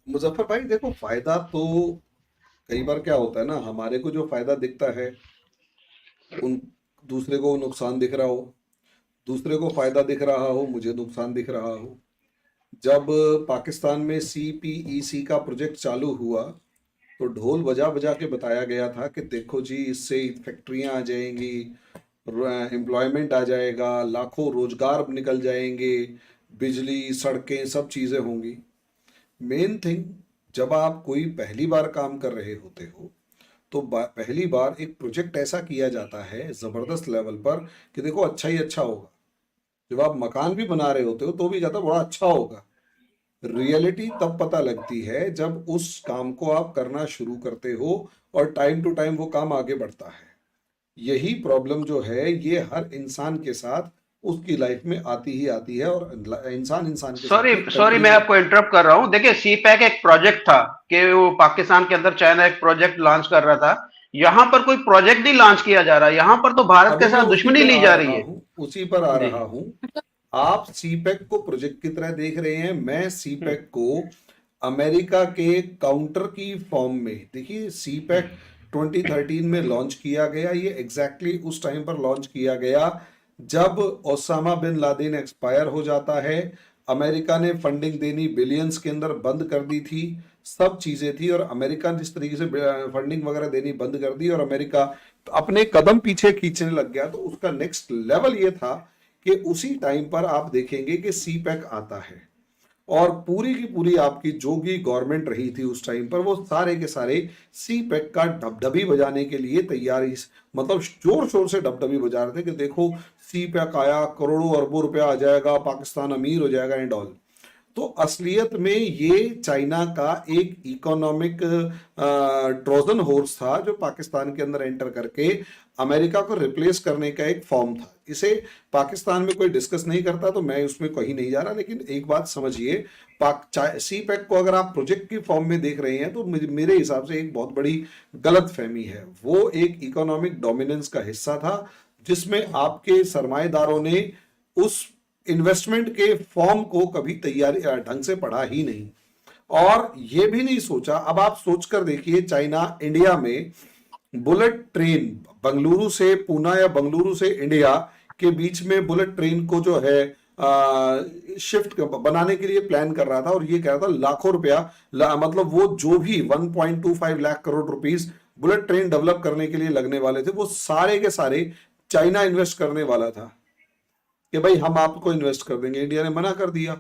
मुजफ्फर भाई, देखो फायदा तो कई बार क्या होता है ना, हमारे को जो फायदा दिखता है उन दूसरे को नुकसान दिख रहा हो, दूसरे को फायदा दिख रहा हो, मुझे नुकसान दिख रहा हो। जब पाकिस्तान में CPEC का प्रोजेक्ट चालू हुआ तो ढोल बजा बजा के बताया गया था कि देखो जी इससे फैक्ट्रियां आ जाएंगी, एम्प्लॉयमेंट आ जाएगा, लाखों रोजगार निकल जाएंगे, बिजली, सड़कें, सब चीज़ें होंगी। मेन थिंग, जब आप कोई पहली बार काम कर रहे होते हो तो पहली बार एक प्रोजेक्ट ऐसा किया जाता है ज़बरदस्त लेवल पर कि देखो अच्छा ही अच्छा होगा। जब आप मकान भी बना रहे होते हो तो भी जाता बड़ा अच्छा होगा। रियलिटी तब पता लगती है जब उस काम को आप करना शुरू करते हो और टाइम टू टाइम वो काम आगे बढ़ता है। यही प्रॉब्लम जो है ये हर इंसान के साथ उसकी लाइफ में आती ही आती है, और इंसान इंसान के सॉरी साथ सॉरी मैं आपको इंटरप्ट कर रहा हूं। देखिए सीपैक एक प्रोजेक्ट था कि वो पाकिस्तान के अंदर चाइना एक प्रोजेक्ट लॉन्च कर रहा था, यहां पर कोई प्रोजेक्ट नहीं लॉन्च किया जा रहा, यहां पर तो भारत के अभी मैं साथ उसी दुश्मनी पर ली आ जा रही रहा है। हूँ, उसी पर आ जी। रहा हूँ। आप सीपैक को प्रोजेक्ट की तरह देख रहे हैं, मैं सीपैक को अमेरिका के काउंटर की फॉर्म में, देखिए सीपैक 2013 में लॉन्च किया गया। ये एग्जैक्टली उस टाइम पर लॉन्च किया गया जब ओसामा बिन लादेन एक्सपायर हो जाता है। अमेरिका ने फंडिंग देनी बिलियंस के अंदर बंद कर दी थी, सब चीजें थी, और अमेरिका जिस तरीके से फंडिंग वगैरह देनी बंद कर दी और अमेरिका अपने कदम पीछे खींचने लग गया, तो उसका नेक्स्ट लेवल ये था कि उसी टाइम पर आप देखेंगे कि सीपैक आता है और पूरी की पूरी आपकी जो भी गवर्नमेंट रही थी उस टाइम पर, वो सारे के सारे सीपैक का ढबढबी बजाने के लिए तैयारी, मतलब जोर शोर से ढबढबी बजा रहे थे कि देखो सीपैक आया, करोड़ों अरबों रुपया आ जाएगा, पाकिस्तान अमीर हो जाएगा एंड ऑल। तो असलियत में ये चाइना का एक इकोनॉमिक ट्रोजन हॉर्स था जो पाकिस्तान के अंदर एंटर करके अमेरिका को रिप्लेस करने का एक फॉर्म था। इसे पाकिस्तान में कोई डिस्कस नहीं करता तो मैं उसमें कहीं नहीं जा रहा, लेकिन एक बात समझिए, सीपैक को अगर आप प्रोजेक्ट की फॉर्म में देख रहे हैं तो मेरे हिसाब से एक बहुत बड़ी गलत फहमी है। वो एक इकोनॉमिक डोमिनेंस का हिस्सा था जिसमें आपके सरमाएदारों ने उस इन्वेस्टमेंट के फॉर्म को कभी तैयारी ढंग से पढ़ा ही नहीं और ये भी नहीं सोचा। अब आप सोचकर देखिए, चाइना इंडिया में बुलेट ट्रेन बंगलुरु से पूना या बंगलुरु से इंडिया के बीच में बुलेट ट्रेन को जो है शिफ्ट बनाने के लिए प्लान कर रहा था और ये कह रहा था लाखों रुपया, मतलब वो जो भी 1.25 lakh crore rupees bullet train develop करने के लिए लगने वाले थे, वो सारे के सारे चाइना इन्वेस्ट करने वाला था कि भाई हम आपको इन्वेस्ट कर देंगे। इंडिया ने मना कर दिया।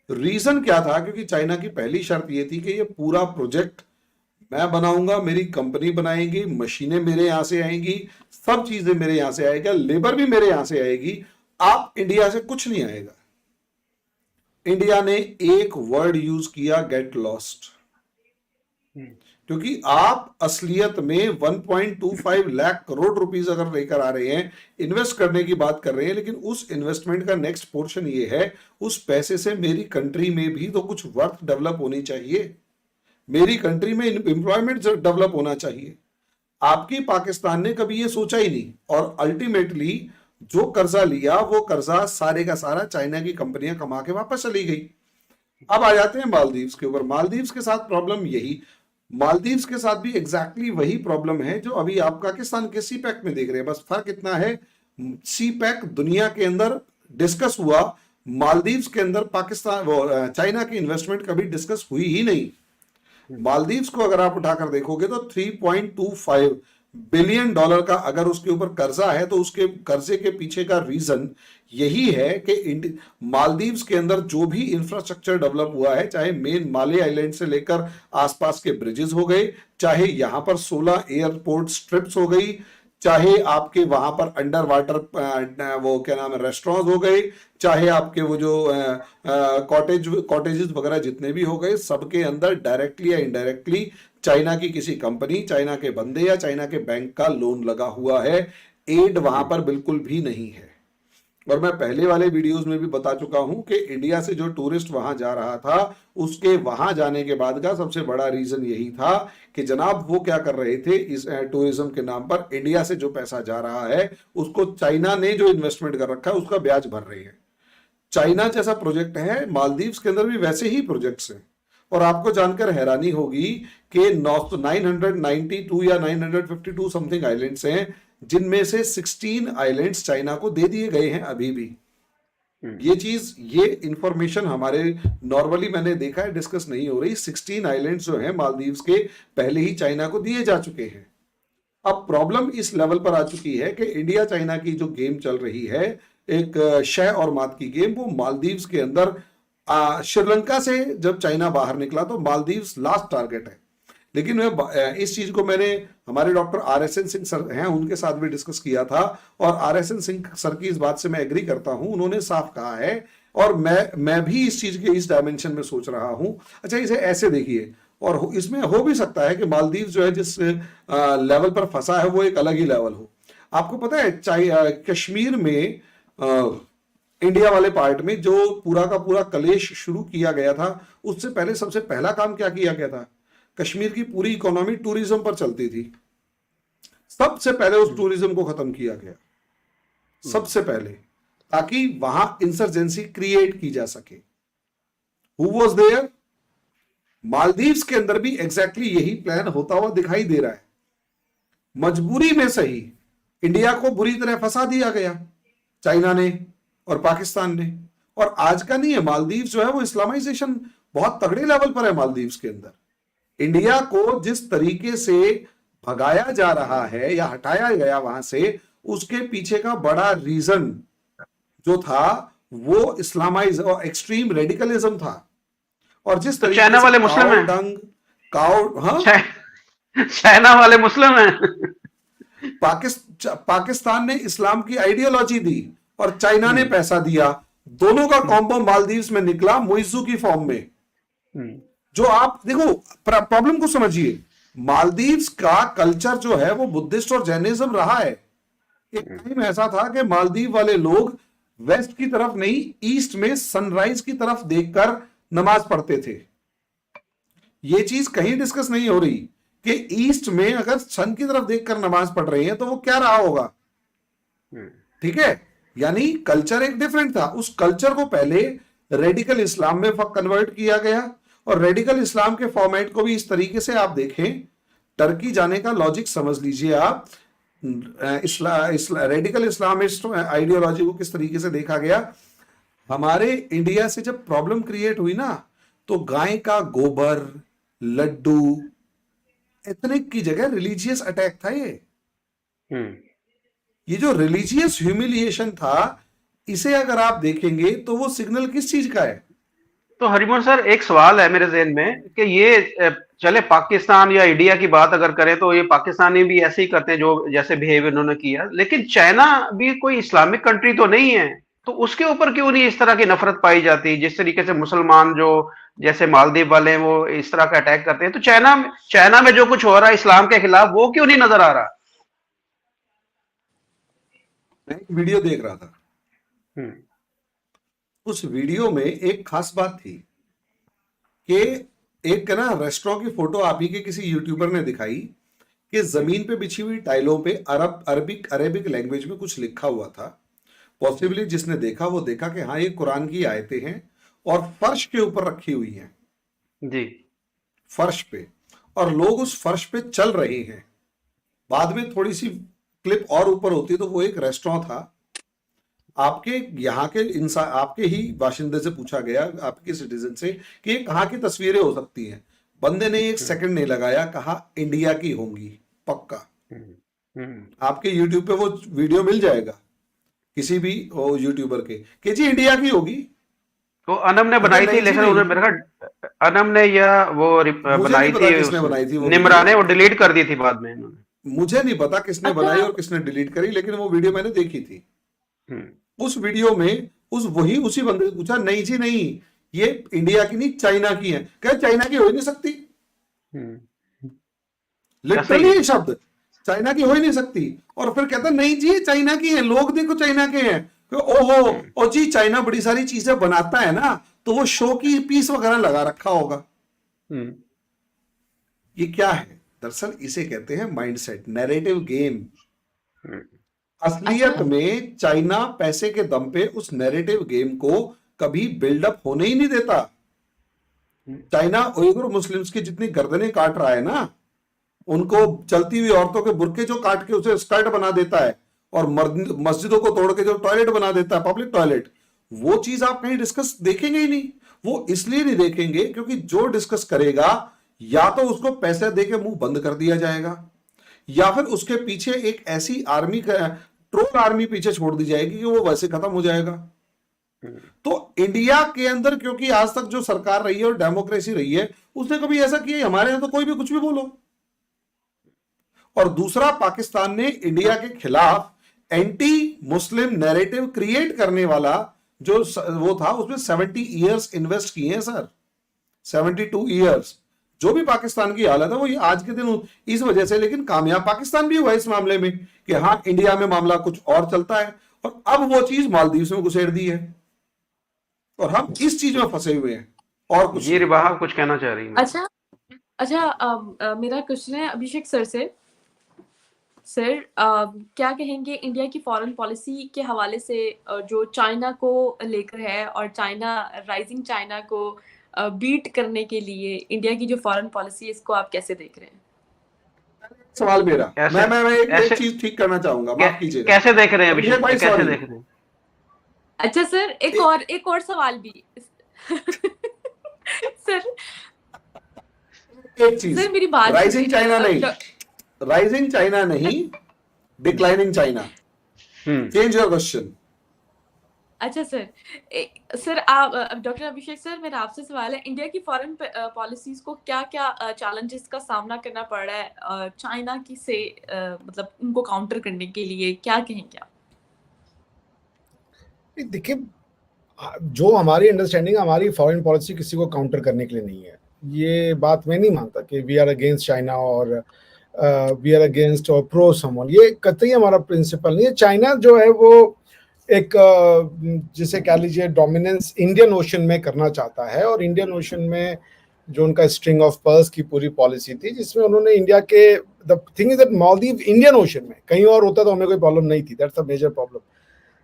रीजन क्या था? क्योंकि चाइना की पहली शर्त ये थी कि ये पूरा प्रोजेक्ट मैं बनाऊंगा, मेरी कंपनी बनाएगी, मशीनें मेरे यहां से आएंगी, सब चीजें मेरे यहां से आएगा, लेबर भी मेरे यहां से आएगी, आप इंडिया से कुछ नहीं आएगा। इंडिया ने एक वर्ड यूज किया, गेट लॉस्ट, क्योंकि आप असलियत में 1.25 लाख करोड़ रुपीस अगर लेकर आ रहे हैं, इन्वेस्ट करने की बात कर रहे हैं, लेकिन उस इन्वेस्टमेंट का नेक्स्ट पोर्शन ये है, उस पैसे से मेरी कंट्री में भी तो कुछ वर्थ डेवलप होनी चाहिए, मेरी कंट्री में एम्प्लॉयमेंट डेवलप होना चाहिए। आपकी पाकिस्तान ने कभी ये सोचा ही नहीं और अल्टीमेटली जो कर्जा लिया वो कर्जा सारे का सारा चाइना की कंपनियां कमा के वापस चली गई। अब आ जाते हैं मालदीव्स के ऊपर। मालदीव्स के साथ प्रॉब्लम यही, मालदीव्स के साथ भी एग्जैक्टली वही प्रॉब्लम है जो अभी आप पाकिस्तान के सीपैक में देख रहे हैं। बस फर्क इतना है, सीपैक दुनिया के अंदर डिस्कस हुआ, मालदीव्स के अंदर पाकिस्तान चाइना की इन्वेस्टमेंट कभी डिस्कस हुई ही नहीं। मालदीव्स को अगर आप उठाकर देखोगे तो 3.25 बिलियन डॉलर का अगर उसके ऊपर कर्जा है, तो उसके कर्जे के पीछे का रीजन यही है कि मालदीव्स के अंदर जो भी इंफ्रास्ट्रक्चर डेवलप हुआ है, चाहे मेन माले आइलैंड से लेकर आसपास के ब्रिजेस हो गए, चाहे यहां पर 16 एयरपोर्ट स्ट्रिप्स हो गई, चाहे आपके वहां पर अंडर वाटर वो क्या नाम है रेस्टोरेंट हो गए, चाहे आपके वो जो कॉटेजेस वगैरह जितने भी हो गए, सबके अंदर डायरेक्टली या इनडायरेक्टली चाइना की किसी कंपनी, चाइना के बंदे या चाइना के बैंक का लोन लगा हुआ है। एड वहां पर बिल्कुल भी नहीं है। और मैं पहले वाले वीडियोस में भी बता चुका हूं कि इंडिया से जो टूरिस्ट वहां जा रहा था, उसके वहां जाने के बाद का सबसे बड़ा रीजन यही था कि जनाब वो क्या कर रहे थे, इस टूरिज्म के नाम पर इंडिया से जो पैसा जा रहा है उसको चाइना ने जो इन्वेस्टमेंट कर रखा है उसका ब्याज भर रहे हैं। चाइना जैसा प्रोजेक्ट है, मालदीव्स के अंदर भी वैसे ही प्रोजेक्ट्स हैं। और आपको जानकर हैरानी होगी कि 992 या 952 समथिंग आइलैंड्स हैं, जिनमें से 16 आइलैंड्स चाइना को दे दिए गए हैं अभी भी। ये इंफॉर्मेशन हमारे नॉर्मली मैंने देखा है डिस्कस नहीं हो रही। 16 आइलैंड्स जो हैं मालदीव्स के पहले ही चाइना को दिए जा चुके हैं। अब प्रॉब्लम इस लेवल पर आ चुकी है कि इंडिया चाइना की जो गेम चल रही है, एक शह और मात की गेम, वो मालदीव्स के अंदर श्रीलंका से जब चाइना बाहर निकला तो मालदीव्स लास्ट टारगेट है। लेकिन इस चीज को मैंने हमारे डॉक्टर RSN सिंह सर हैं उनके साथ भी डिस्कस किया था और RSN सिंह सर की इस बात से मैं एग्री करता हूं। उन्होंने साफ कहा है और मैं भी इस चीज के इस डायमेंशन में सोच रहा हूं। अच्छा, इसे ऐसे देखिए, और इसमें हो भी सकता है कि मालदीव जो है जिस लेवल पर फंसा है वो एक अलग ही लेवल हो। आपको पता है कश्मीर में इंडिया वाले पार्ट में जो पूरा का पूरा कलेश शुरू किया गया था, उससे पहले सबसे पहला काम क्या किया गया था? कश्मीर की पूरी इकोनॉमी टूरिज्म पर चलती थी, सबसे पहले उस टूरिज्म को खत्म किया गया सबसे पहले, ताकि वहां इंसर्जेंसी क्रिएट की जा सके। Who was there? मालदीव्स के अंदर भी एग्जैक्टली यही प्लान होता हुआ दिखाई दे रहा है। मजबूरी में सही इंडिया को बुरी तरह फंसा दिया गया चाइना ने और पाकिस्तान ने। और आज का नहीं है, मालदीव्स जो है वो इस्लामाइजेशन बहुत तगड़े लेवल पर है मालदीव्स के अंदर। इंडिया को जिस तरीके से भगाया जा रहा है या हटाया गया वहां से, उसके पीछे का बड़ा रीजन जो था वो इस्लामाइज और एक्सट्रीम रेडिकलिज्म था। और जिस तरीके चाइना वाले मुस्लिम हैं, चाइना वाले मुस्लिम हैं। पाकिस्तान ने इस्लाम की आइडियोलॉजी दी और चाइना ने पैसा दिया। दोनों का कॉम्बो मालदीव्स में निकला मुइज्जू की फॉर्म में। जो आप देखो प्रॉब्लम को समझिए, मालदीव्स का कल्चर जो है वो बुद्धिस्ट और जैनिज्म रहा है। एक टाइम ऐसा था कि मालदीव वाले लोग वेस्ट की तरफ नहीं, ईस्ट में सनराइज की तरफ देखकर नमाज पढ़ते थे। ये चीज कहीं डिस्कस नहीं हो रही कि ईस्ट में अगर सन की तरफ देखकर नमाज पढ़ रहे हैं तो वो क्या रहा होगा। ठीक है, यानी कल्चर एक डिफरेंट था। उस कल्चर को पहले रेडिकल इस्लाम में कन्वर्ट किया गया, और रेडिकल इस्लाम के फॉर्मेट को भी इस तरीके से आप देखें, टर्की जाने का लॉजिक समझ लीजिए आप। रेडिकल इस्लामिस्ट आइडियोलॉजी को किस तरीके से देखा गया। हमारे इंडिया से जब प्रॉब्लम क्रिएट हुई ना, तो गाय का गोबर, लड्डू, एथनिक की जगह रिलीजियस अटैक था ये जो रिलीजियस ह्यूमिलिएशन था, इसे अगर आप देखेंगे तो वो सिग्नल किस चीज का है। तो हरिमोहन सर, एक सवाल है मेरे जहन में कि ये चले पाकिस्तान या इंडिया की बात अगर करें तो ये पाकिस्तानी भी ऐसे ही करते हैं जो जैसे बिहेव इन्होंने किया, लेकिन चाइना भी कोई इस्लामिक कंट्री तो नहीं है, तो उसके ऊपर क्यों नहीं इस तरह की नफरत पाई जाती। जिस तरीके से मुसलमान जो जैसे मालदीव वाले हैं वो इस तरह का अटैक करते हैं, तो चाइना में जो कुछ हो रहा है इस्लाम के खिलाफ, वो क्यों नहीं नजर आ रहा। मैं एक वीडियो देख रहा था, उस वीडियो में एक खास बात थी कि एक ना रेस्टोरेंट की फोटो आप ही के किसी यूट्यूबर ने दिखाई कि जमीन पे बिछी हुई टाइलों पे अरेबिक लैंग्वेज में कुछ लिखा हुआ था। पॉसिबली जिसने देखा वो देखा कि हाँ ये कुरान की आयतें हैं, और फर्श के ऊपर रखी हुई हैं जी, फर्श पे, और लोग उस फर्श पे चल रहे हैं। बाद में थोड़ी सी क्लिप और ऊपर होती तो वो एक रेस्टोरेंट था। आपके यहाँ के इंसान, आपके ही बाशिंदे से पूछा गया, आपके सिटीजन से, कि ये कहाँ की तस्वीरें हो सकती हैं। बंदे ने एक सेकंड नहीं लगाया, कहा इंडिया की होंगी पक्का। आपके यूट्यूब पे वो वीडियो मिल जाएगा किसी भी यूट्यूबर के कि जी इंडिया की होगी। तो अनम ने बनाई थी, लेकिन उन्होंने मेरे ख्याल अनम ने या वो बनाई थी निमरा ने, वो डिलीट कर दी थी बाद में इन्होंने। मुझे नहीं पता किसने बनाई और किसने डिलीट करी, लेकिन वो वीडियो मैंने देखी थी। उस वीडियो में उसी बंदे ने पूछा, नहीं जी नहीं, ये इंडिया की नहीं चाइना की है। क्या चाइना की हो ही नहीं सकती, लिटरली शब्द चाइना की हो ही नहीं सकती। और फिर कहता नहीं जी चाइना की है, लोग देखो चाइना के हैं। ओहो ओ जी, चाइना बड़ी सारी चीजें बनाता है ना, तो वो शो की पीस वगैरह लगा रखा होगा। ये क्या है? दरअसल इसे कहते हैं माइंडसेट, नैरेटिव गेम। असलियत में चाइना पैसे के दम पे उस नैरेटिव गेम को कभी बिल्डअप होने ही नहीं देता। चाइना उइगर मुस्लिम्स की जितनी गर्दनें काट रहा है ना, उनको चलती हुई औरतों के बुरके जो काट के उसे स्कर्ट बना देता है, और मस्जिदों को तोड़ के जो टॉयलेट बना देता है, पब्लिक टॉयलेट, वो चीज आप कहीं डिस्कस देखेंगे ही नहीं। वो इसलिए नहीं देखेंगे क्योंकि जो डिस्कस करेगा या तो उसको पैसे देके मुंह बंद कर दिया जाएगा, या फिर उसके पीछे एक ऐसी आर्मी का ट्रोल आर्मी पीछे छोड़ दी जाएगी कि वो वैसे खत्म हो जाएगा। तो इंडिया के अंदर क्योंकि आज तक जो सरकार रही है और डेमोक्रेसी रही है, उसने कभी ऐसा किया? हमारे यहां तो कोई भी कुछ भी बोलो। और दूसरा, पाकिस्तान ने इंडिया के खिलाफ एंटी मुस्लिम नैरेटिव क्रिएट करने वाला जो वो था, उसमें 70 इयर्स इन्वेस्ट किए हैं सर, 72 इयर्स। जो भी पाकिस्तान की हालत है वो ये आज के दिन इस वजह से, लेकिन कामयाब पाकिस्तान भी हुआ इस मामले में कि हाँ इंडिया में मामला कुछ और चलता है, और अब वो चीज मालदीव में घुसेड़ दी है और हम इस चीज में फंसे हुए हैं। और कुछ जी रिबाह कुछ कहना चाह रही है। अच्छा, मेरा क्वेश्चन है अभिषेक सर से। सर, क्या कहेंगे इंडिया की फॉरेन पॉलिसी के हवाले से, जो चाइना को लेकर है, और राइजिंग चाइना को बीट करने के लिए इंडिया की जो फॉरेन पॉलिसी है, इसको आप कैसे देख रहे हैं? सवाल मेरा, ऐसे मैं एक ऐसे चीज ठीक करना चाहूंगा, माफ कीजिएगा। कैसे देख रहे हैं अभिषेक अभिषेक भाई, जी, कैसे सॉरी। देख रहे हैं? अच्छा सर, एक और सवाल भी। सर एक चीज, सर मेरी बात राइजिंग चाइना नहीं, डॉ- राइजिंग चाइना नहीं, declining China. Change your question. अच्छा सर, सर आप डॉक्टर अभिषेक सर, मेरा आपसे सवाल है, इंडिया की फॉरेन पॉलिसीज को क्या क्या चैलेंजेस का सामना करना पड़ रहा है चाइना की से, मतलब उनको काउंटर करने के लिए क्या कहेंगे आप? देखिए, जो हमारी अंडरस्टैंडिंग, हमारी फॉरेन पॉलिसी किसी को काउंटर करने के लिए नहीं है। ये बात मैं नहीं मानता कि वी आर अगेंस्ट चाइना और वी आर अगेंस्ट और प्रो समवन, ये कतई हमारा प्रिंसिपल नहीं है। चाइना जो है वो एक जिसे कह लीजिए डोमिनेंस इंडियन ओशन में करना चाहता है, और इंडियन ओशन में जो उनका स्ट्रिंग ऑफ पर्ल्स की पूरी पॉलिसी थी, जिसमें उन्होंने इंडिया के, the thing is that Maldives Indian ocean में, कहीं और होता तो हमें कोई प्रॉब्लम नहीं थी, दैट्स अ मेजर प्रॉब्लम।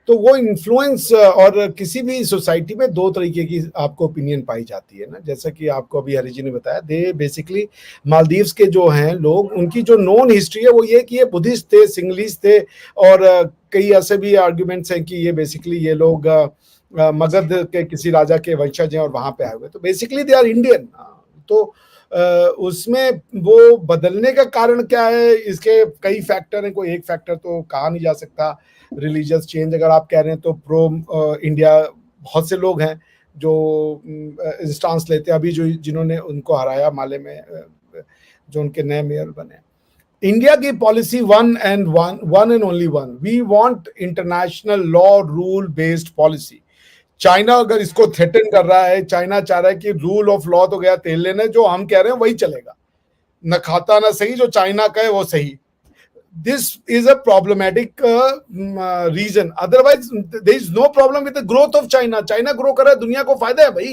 तो वो इन्फ्लुएंस, और किसी भी सोसाइटी में दो तरीके की आपको ओपिनियन पाई जाती है ना, जैसा कि आपको अभी हरि जी ने बताया, दे बेसिकली मालदीव्स के जो हैं लोग, उनकी जो नोन हिस्ट्री है वो ये कि ये बुद्धिस्ट थे, सिंगलीज थे, और कई ऐसे भी आर्ग्यूमेंट्स हैं कि ये बेसिकली ये लोग मगध के किसी राजा के वंशज हैं और वहां पे आए हुए, तो बेसिकली दे आर इंडियन। तो उसमें वो बदलने का कारण क्या है, इसके कई फैक्टर हैं, कोई एक फैक्टर तो कहा नहीं जा सकता। रिलीजियस चेंज अगर आप कह रहे हैं तो प्रो इंडिया बहुत से लोग हैं जो इंस्टांस लेते हैं, अभी जो जिन्होंने उनको हराया माले में, जो उनके नए मेयर बने। इंडिया की policy one and only one, we want international law rule based policy. China अगर इसको थ्रेटन कर रहा है, चाइना चाह रहा है कि रूल ऑफ लॉ तो गया तेल लेने, जो हम कह रहे हैं वही चलेगा, न खाता ना सही, जो चाइना कहे वो सही। This is a problematic reason. Otherwise, there is no problem with the growth of China. China grow कर रहा है, दुनिया को फायदा है भाई।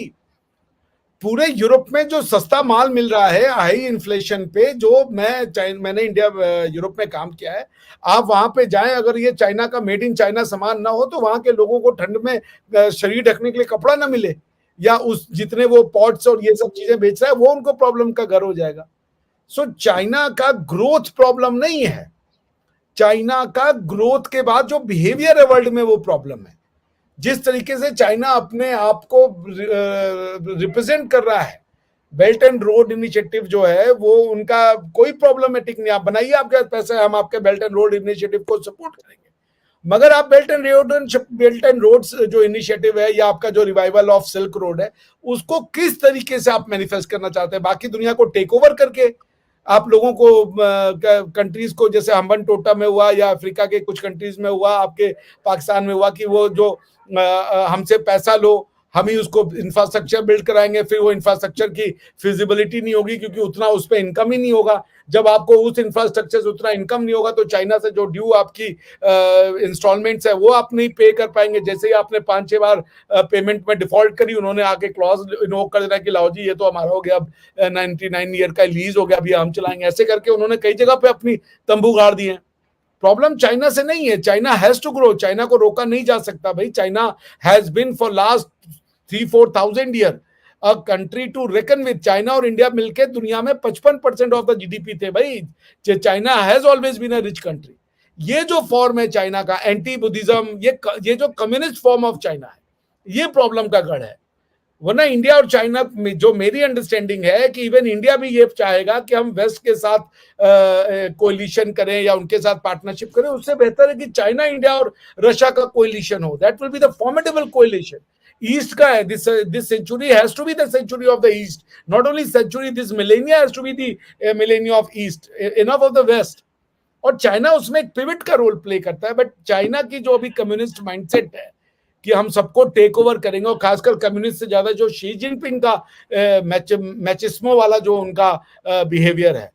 पूरे यूरोप में जो सस्ता माल मिल रहा है हाई इन्फ्लेशन पे, जो मैंने इंडिया यूरोप में काम किया है, आप वहां पे जाएं, अगर ये चाइना का मेड इन चाइना सामान ना हो तो वहां के लोगों को ठंड में शरीर ढकने के लिए कपड़ा ना मिले, या उस जितने वो पॉट्स और ये सब चीजें बेच रहा है वो उनको प्रॉब्लम का घर हो जाएगा। सो चाइना का ग्रोथ प्रॉब्लम नहीं है, चाइना का ग्रोथ के बाद जो बिहेवियर है वर्ल्ड में वो प्रॉब्लम है। जिस तरीके से चाइना अपने आप को रिप्रेजेंट कर रहा है, बेल्ट एंड रोड इनिशिएटिव जो है वो उनका कोई प्रॉब्लमेटिक नहीं, आप बनाइए, आपके पास पैसा है, हम आपके बेल्ट एंड रोड इनिशिएटिव को सपोर्ट करेंगे। मगर आप बेल्ट एंड रोड जो इनिशिएटिव है, या आपका जो रिवाइवल ऑफ सिल्क रोड है, उसको किस तरीके से आप मैनिफेस्ट करना चाहते हैं? बाकी दुनिया को टेक ओवर करके आप लोगों को, कंट्रीज को, जैसे हम्बन टोटा में हुआ या अफ्रीका के कुछ कंट्रीज में हुआ, आपके पाकिस्तान में हुआ, कि वो जो हमसे पैसा लो, हम ही उसको इंफ्रास्ट्रक्चर बिल्ड कराएंगे, फिर वो इंफ्रास्ट्रक्चर की फिजिबिलिटी नहीं होगी क्योंकि उतना उस पर इनकम ही नहीं होगा। जब आपको उस इंफ्रास्ट्रक्चर से उतना इनकम नहीं होगा तो चाइना से जो ड्यू आपकी इंस्टॉलमेंट्स है वो आप नहीं पे कर पाएंगे। जैसे ही आपने 5-6 बार पेमेंट में डिफॉल्ट करी, उन्होंने आके क्लॉज इन्वोक कर देना कि लाओ जी ये तो हमारा हो गया, अब 99 ईयर का लीज हो गया, अभी हम चलाएंगे। ऐसे करके उन्होंने कई जगह पे अपनी तंबू गाड़ दिए। प्रॉब्लम चाइना से नहीं है, China has to grow, China को रोका नहीं जा सकता भाई। China has been for last 3-4,000 year a country to reckon with. China और इंडिया मिलकर दुनिया में 55% ऑफ द जीडीपी थे भाई। China has always been a rich country. ये जो फॉर्म है चाइना का, एंटी बुद्धिज्म, ये जो कम्युनिस्ट फॉर्म ऑफ चाइना है, ये प्रॉब्लम का गढ़ है। वरना इंडिया और चाइना में जो मेरी अंडरस्टैंडिंग है कि इवन इंडिया भी ये चाहेगा कि हम वेस्ट के साथ कोलिशन करें या उनके साथ पार्टनरशिप करें, उससे बेहतर है कि चाइना, इंडिया और रशिया का कोलिशन हो। That will be the formidable coalition. East का है, this century has to be the century of the east, not only century, this millennia has to be the millennia of east, enough of the west. और चाइना उसमें एक पिवट का रोल प्ले करता है। बट चाइना की जो अभी कम्युनिस्ट माइंडसेट है कि हम सबको टेक ओवर करेंगे, और खासकर कम्युनिस्ट से ज्यादा जो शी जिनपिंग का मैचिस्मो वाला जो उनका बिहेवियर है,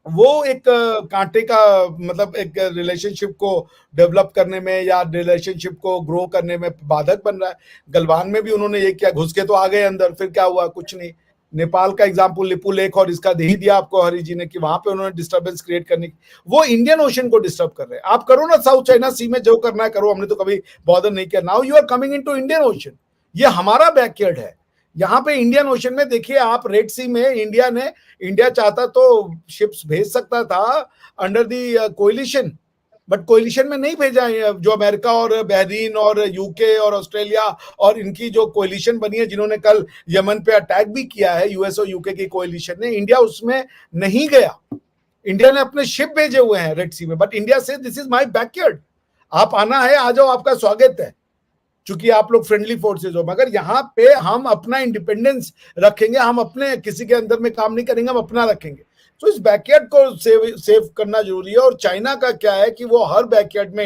वो एक कांटे का, मतलब एक रिलेशनशिप को डेवलप करने में या रिलेशनशिप को ग्रो करने में बाधक बन रहा है। गलवान में भी उन्होंने ये किया, घुस के तो आ गए अंदर, फिर क्या हुआ? कुछ नहीं। नेपाल का एग्जाम्पल लिपू लेक और इसका दे ही दिया आपको हरि जी ने, कि वहां पे उन्होंने डिस्टर्बेंस क्रिएट करने की, वो इंडियन ओशन को डिस्टर्ब कर रहे हैं। आप करो ना साउथ चाइना सी में जो करना है करो, हमने तो कभी बॉदर नहीं किया। Now you are coming into Indian ocean, ये हमारा बैकयार्ड है, यहाँ पे इंडियन ओशन में देखिए आप, रेड सी में इंडिया चाहता तो शिप्स भेज सकता था under the coalition, but coalition में नहीं भेजा है। जो अमेरिका और बहरीन और यूके और ऑस्ट्रेलिया और इनकी जो कोलिशन बनी है, जिन्होंने कल यमन पे अटैक भी किया है, यूएस और यूके की कोलिशन ने, इंडिया उसमें नहीं गया। इंडिया ने अपने शिप भेजे हुए हैं रेड सी में, बट इंडिया से दिस इज माय बैकयार्ड, आप आना है आ जाओ, आपका स्वागत है, चूंकि आप लोग फ्रेंडली फोर्सेज हो। मगर यहाँ पे हम अपना इंडिपेंडेंस रखेंगे, हम अपने किसी के अंदर में काम नहीं करेंगे, हम अपना रखेंगे। तो इस बैकयार्ड को सेव करना जरूरी है। और चाइना का क्या है कि वो हर बैकयार्ड में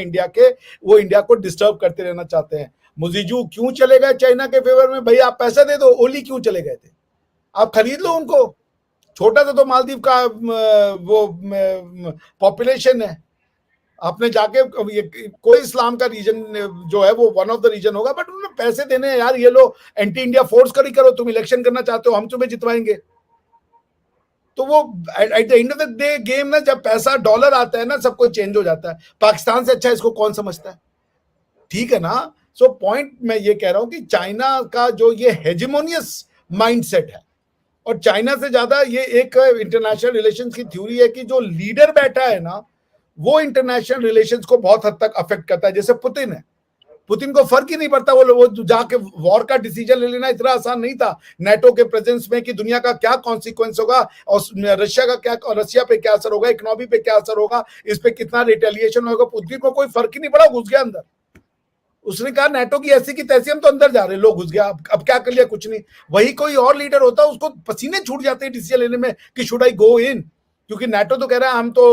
वो इंडिया को डिस्टर्ब करते रहना चाहते हैं। मुजीजू क्यों चले गए चाइना के फेवर में? भाई आप पैसा दे दो। ओली क्यों चले गए थे? आप खरीद लो उनको। छोटा सा तो मालदीव का वो पॉपुलेशन है। आपने जाके कोई इस्लाम का रीजन जो है वो वन ऑफ द रीजन होगा, बट उन्होंने पैसे देने हैं यार, ये लो एंटी इंडिया फोर्स करी करो, तुम इलेक्शन करना चाहते हो, हम तुम्हें जितवाएंगे। तो वो at the end of the day game ना, जब पैसा डॉलर आता है ना, सब कुछ चेंज हो जाता है। पाकिस्तान से अच्छा इसको कौन समझता है? ठीक है ना। सो पॉइंट मैं ये कह रहा हूं कि चाइना का जो ये हेजेमोनियस माइंडसेट है, और चाइना से ज्यादा ये एक इंटरनेशनल रिलेशंस की थ्योरी है कि जो लीडर बैठा है ना, वो इंटरनेशनल रिलेशंस को बहुत हद तक अफेक्ट करता है। जैसे पुतिन है, पुतिन को फर्क ही नहीं पड़ता, वो जाके वॉर का डिसीजन ले लेना इतना आसान नहीं था नेटो के प्रेजेंस में, कि दुनिया का क्या कॉन्सिक्वेंस होगा और रशिया पे क्या असर होगा, इकोनॉमी पे क्या असर होगा, इस पे कितना रिटेलिएशन होगा। पुतिन को कोई फर्क ही नहीं पड़ा, घुस गया अंदर। उसने कहा नेटो की ऐसी की तैसी, हम तो अंदर जा रहे, लोग घुस गया, अब क्या कर लिया, कुछ नहीं। वही कोई और लीडर होता, उसको पसीने छूट जाते हैं डिसीजन लेने में कि शुड आई गो इन, क्योंकि नेटो तो कह रहा है हम तो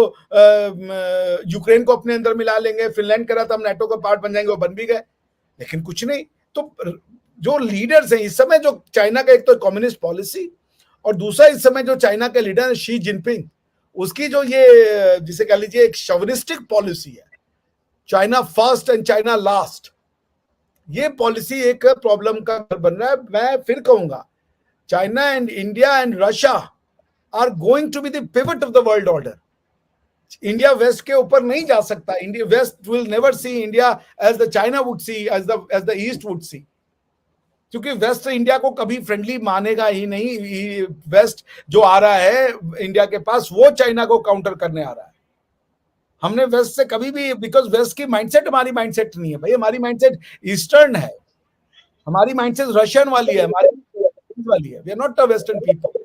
यूक्रेन को अपने अंदर मिला लेंगे, फिनलैंड कह रहा था हम नेटो का पार्ट बन जाएंगे, वो बन भी गए, लेकिन कुछ नहीं। तो जो लीडर्स हैं इस समय, जो चाइना का एक तो कम्युनिस्ट पॉलिसी, और दूसरा इस समय जो चाइना के लीडर है शी जिनपिंग, उसकी जो ये जिसे कह लीजिए एक शोविनिस्टिक पॉलिसी है, China first and China last, ये पॉलिसी एक प्रॉब्लम का घर बन रहा है। मैं फिर कहूंगा, China and India and Russia are going to be the pivot of the world order. India west के ऊपर नहीं जा सकता। India west will never see India as the China would see, as the East would see. क्योंकि वेस्ट इंडिया को कभी फ्रेंडली मानेगा ही नहीं। वेस्ट जो आ रहा है इंडिया के पास, वो चाइना को काउंटर करने आ रहा है। हमने वेस्ट से कभी भी, बिकॉज वेस्ट की माइंडसेट हमारी माइंडसेट नहीं है भाई, हमारी माइंडसेट ईस्टर्न है, हमारी माइंडसेट रशियन वाली है, हमारी वाली है। We are not a western people.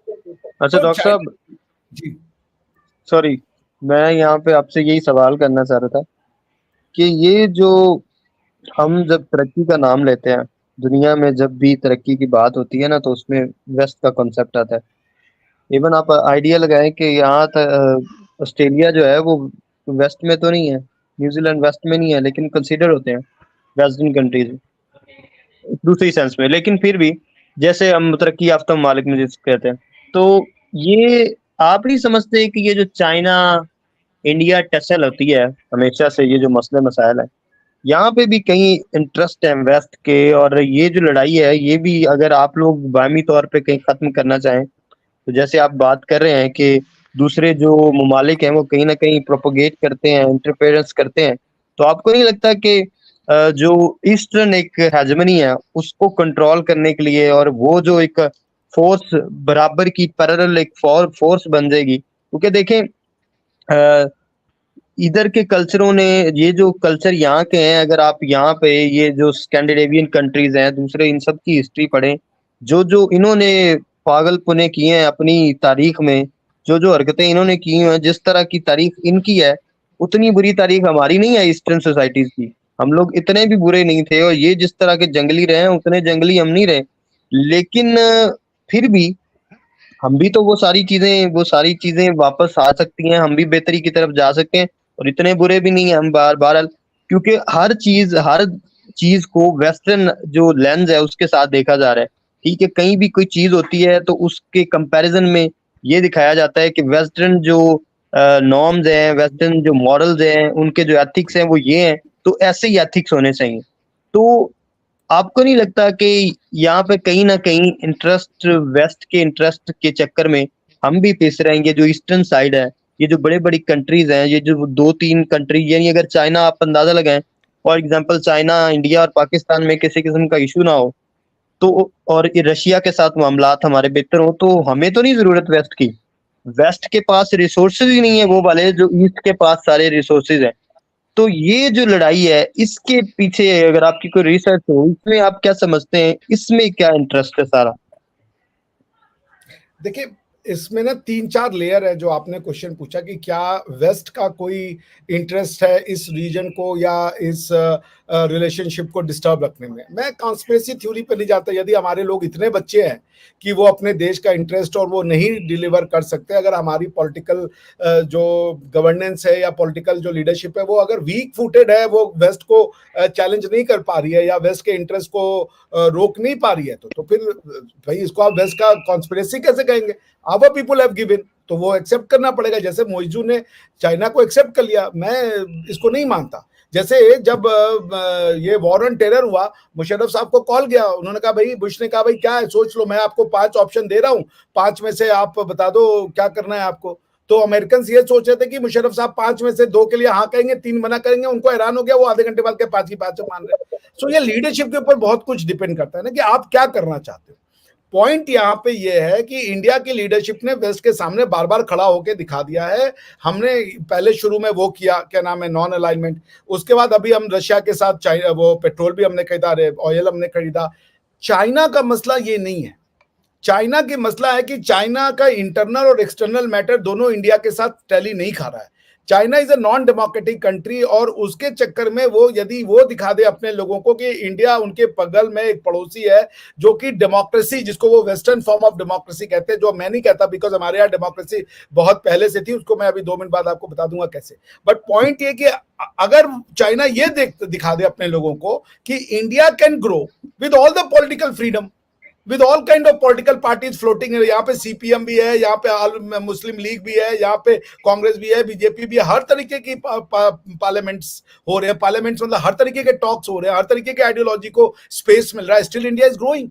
अच्छा डॉक्टर साहब जी, सॉरी, मैं यहाँ पे आपसे यही सवाल करना चाह रहा था कि ये जो हम जब तरक्की का नाम लेते हैं, दुनिया में जब भी तरक्की की बात होती है ना, तो उसमें वेस्ट का कॉन्सेप्ट आता है। इवन आप आइडिया लगाएं कि यहाँ ऑस्ट्रेलिया जो है वो वेस्ट में तो नहीं है, न्यूजीलैंड वेस्ट में नहीं है, लेकिन कंसीडर होते हैं वेस्टर्न कंट्रीज दूसरी सेंस में। लेकिन फिर भी जैसे हम तरक्की याफ्ता ममालिक में जिसको कहते हैं, तो ये आप नहीं समझते कि ये जो चाइना इंडिया टसल होती है हमेशा से, ये जो मसले मसाइल है, यहाँ पे भी कहीं इंटरेस्ट है वेस्ट के, और ये जो लड़ाई है ये भी अगर आप लोग बामी तौर पे कहीं खत्म करना चाहें, तो जैसे आप बात कर रहे हैं कि दूसरे जो ममालिक हैं वो कहीं ना कहीं प्रोपोगेट करते हैं, इंटरफेरेंस करते हैं, तो आपको नहीं लगता कि जो ईस्टर्न एक हेजमनी है उसको कंट्रोल करने के लिए, और वो जो एक फोर्स बराबर की पैरेलल एक फोर्स बन जाएगी? क्योंकि देखें इधर के कल्चरों ने, ये जो कल्चर यहाँ के हैं, अगर आप यहाँ पे ये जो स्कैंडिनेवियन कंट्रीज हैं दूसरे, इन सब की हिस्ट्री पढ़ें, जो जो इन्होंने पागलपने किए हैं अपनी तारीख में, जो जो हरकतें इन्होंने की हैं, जिस तरह की तारीख इनकी है उतनी बुरी तारीख हमारी नहीं है ईस्टर्न सोसाइटीज की। हम लोग इतने भी बुरे नहीं थे, और ये जिस तरह के जंगली रहे हैं उतने जंगली हम नहीं रहे। लेकिन फिर भी हम भी तो वो सारी चीजें वापस आ सकती हैं, हम भी बेहतरी की तरफ जा सकते हैं, और इतने बुरे भी नहीं है हम बहरहाल। क्योंकि हर चीज को वेस्टर्न जो लेंस है उसके साथ देखा जा रहा है। ठीक है, कहीं भी कोई चीज होती है तो उसके कंपैरिजन में ये दिखाया जाता है कि वेस्टर्न जो नॉर्म्स हैं, वेस्टर्न जो मॉरल्स हैं, उनके जो एथिक्स हैं वो ये हैं, तो ऐसे ही एथिक्स होने चाहिए। तो आपको नहीं लगता कि यहाँ पे कहीं ना कहीं इंटरेस्ट, वेस्ट के इंटरेस्ट के चक्कर में हम भी पिस रहेंगे? जो ईस्टर्न साइड है, ये जो बड़े बड़ी कंट्रीज हैं, ये जो 2-3 कंट्री, यानी अगर चाइना आप अंदाजा लगाएं, फॉर एग्जांपल चाइना, इंडिया और पाकिस्तान में किसी किस्म का इशू ना हो, तो और ये रशिया के साथ मामलात हमारे बेहतर हो, तो हमें तो नहीं जरूरत वेस्ट की। वेस्ट के पास रिसोर्सेज ही नहीं है वो वाले जो ईस्ट के पास सारे रिसोर्सेज हैं। तो ये जो लड़ाई है इसके पीछे अगर आपकी कोई रिसर्च हो, इसमें आप क्या समझते हैं, इसमें क्या इंटरेस्ट है सारा? देखिए, इसमें ना 3-4 लेयर है जो आपने क्वेश्चन पूछा कि क्या वेस्ट का कोई इंटरेस्ट है इस रीजन को या इस रिलेशनशिप को डिस्टर्ब रखने में। मैं कॉन्स्पिरेसी थ्योरी पे नहीं जाता। यदि हमारे लोग इतने बच्चे हैं कि वो अपने देश का इंटरेस्ट और वो नहीं डिलीवर कर सकते, अगर हमारी पॉलिटिकल जो गवर्नेंस है या पॉलिटिकल जो लीडरशिप है वो अगर वीक फुटेड है, वो वेस्ट को चैलेंज नहीं कर पा रही है या वेस्ट के इंटरेस्ट को रोक नहीं पा रही है, तो फिर भाई इसको आप वेस्ट का कॉन्स्पिरेसी कैसे कहेंगे? आवर पीपल हैव गिवन, तो वो एक्सेप्ट करना पड़ेगा। जैसे मोइजू ने चाइना को एक्सेप्ट कर लिया, मैं इसको नहीं मानता। जैसे जब ये वॉर ऑन टेरर हुआ, मुशर्रफ साहब को कॉल गया, उन्होंने कहा भाई, बुश ने कहा भाई क्या है, सोच लो, मैं आपको 5 ऑप्शन दे रहा हूं, 5 में से आप बता दो क्या करना है आपको। तो अमेरिकन ये सोच रहे थे कि मुशर्रफ साहब 5 में से 2 के लिए हाँ कहेंगे, 3 मना करेंगे। उनको हैरान हो गया, वो आधे घंटे बाद के 5 की 5 मान रहे। सो ये लीडरशिप के ऊपर बहुत कुछ डिपेंड करता है ना कि आप क्या करना चाहते हो। पॉइंट यहाँ पे ये है कि इंडिया की लीडरशिप ने वेस्ट के सामने बार बार खड़ा होकर दिखा दिया है। हमने पहले शुरू में वो किया, क्या नाम है, नॉन अलाइनमेंट। उसके बाद अभी हम रशिया के साथ चाइना, वो पेट्रोल भी हमने खरीदा, ऑयल हमने खरीदा। चाइना का मसला ये नहीं है। चाइना की मसला है कि चाइना का इंटरनल और एक्सटर्नल मैटर दोनों इंडिया के साथ टैली नहीं खा रहा है। China is a non democratic country, और उसके चक्कर में वो यदि वो दिखा दे अपने लोगों को कि इंडिया उनके बगल में एक पड़ोसी है जो कि डेमोक्रेसी, जिसको वो वेस्टर्न फॉर्म ऑफ डेमोक्रेसी कहते हैं, जो मैं नहीं कहता बिकॉज हमारे यहाँ डेमोक्रेसी बहुत पहले से थी, उसको मैं अभी 2 मिनट बाद आपको बता दूंगा कैसे। बट पॉइंट ये कि अगर चाइना ये दिखा दे अपने लोगों को कि India can grow with all the political freedom, with all kind of political parties floating, यहाँ पे सीपीएम भी है, यहाँ पे मुस्लिम लीग भी है, यहाँ पे कांग्रेस भी है, बीजेपी भी है, हर तरीके की पार्लियामेंट्स हो रहे हैं। पार्लियामेंट्स मतलब हर तरीके के टॉक्स हो रहे हैं, हर तरीके के आइडियोलॉजी को स्पेस मिल रहा है। Still India is growing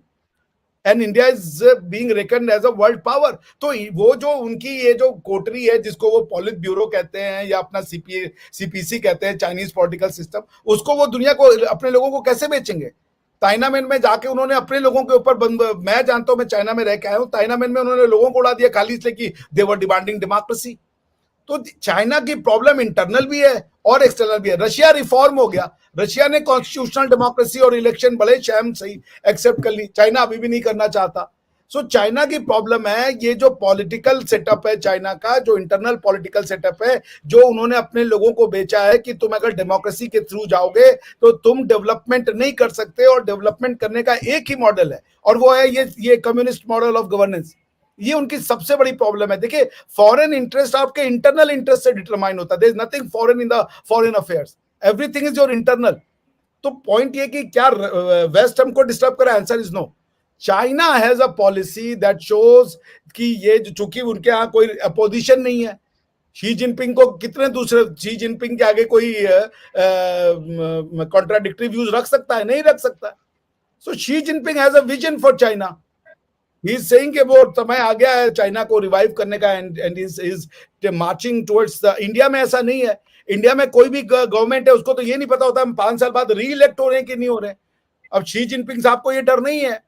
and India is being reckoned as a world power. तो वो जो उनकी ये जो कोटरी है, जिसको वो पॉलिट ब्यूरो कहते हैं या अपना सीपीसी कहते हैं, चाइनीज पॉलिटिकल सिस्टम, उसको वो दुनिया को, अपने लोगों को कैसे बेचेंगे? ताइनामेन में जाके उन्होंने अपने लोगों के ऊपर मैं जानता हूं, मैं चाइना में रह के आया हूं, ताइनामेन में उन्होंने लोगों को उड़ा दिया खाली इसलिए कि दे वर डिमांडिंग डेमोक्रेसी। तो चाइना की प्रॉब्लम इंटरनल भी है और एक्सटर्नल भी है। रशिया रिफॉर्म हो गया, रशिया ने कॉन्स्टिट्यूशनल डेमोक्रेसी और इलेक्शन बड़े शैम सही एक्सेप्ट कर ली, चाइना अभी भी नहीं करना चाहता। सो चाइना की प्रॉब्लम है ये जो पॉलिटिकल सेटअप है चाइना का, जो इंटरनल पॉलिटिकल सेटअप है, जो उन्होंने अपने लोगों को बेचा है कि तुम अगर डेमोक्रेसी के थ्रू जाओगे तो तुम डेवलपमेंट नहीं कर सकते, और डेवलपमेंट करने का एक ही मॉडल है और वो है ये कम्युनिस्ट मॉडल ऑफ गवर्नेंस। ये उनकी सबसे बड़ी प्रॉब्लम है। देखिए, फॉरेन इंटरेस्ट आपके इंटरनल इंटरेस्ट से डिटरमाइन होता है। There is nothing foreign in the foreign affairs, everything is your internal. तो पॉइंट ये कि क्या वेस्ट हमको डिस्टर्ब करा? Answer is no. China has a policy that shows कि ये, चूंकि उनके यहाँ कोई अपोजिशन नहीं है, शी जिनपिंग को कितने दूसरे, शी जिनपिंग के आगे कोई कॉन्ट्राडिक्टरी व्यूज रख सकता है? नहीं रख सकता। So Xi Jinping has a vision for China. He is saying कि वो समय आ गया है चाइना को रिवाइव करने का, and is marching towards the. India में ऐसा नहीं है। इंडिया में कोई भी गवर्नमेंट है उसको तो ये नहीं पता होता हम 5 साल बाद री इलेक्ट हो रहे हैं कि नहीं हो रहे। अब शी जिनपिंग साहब को ये डर नहीं है।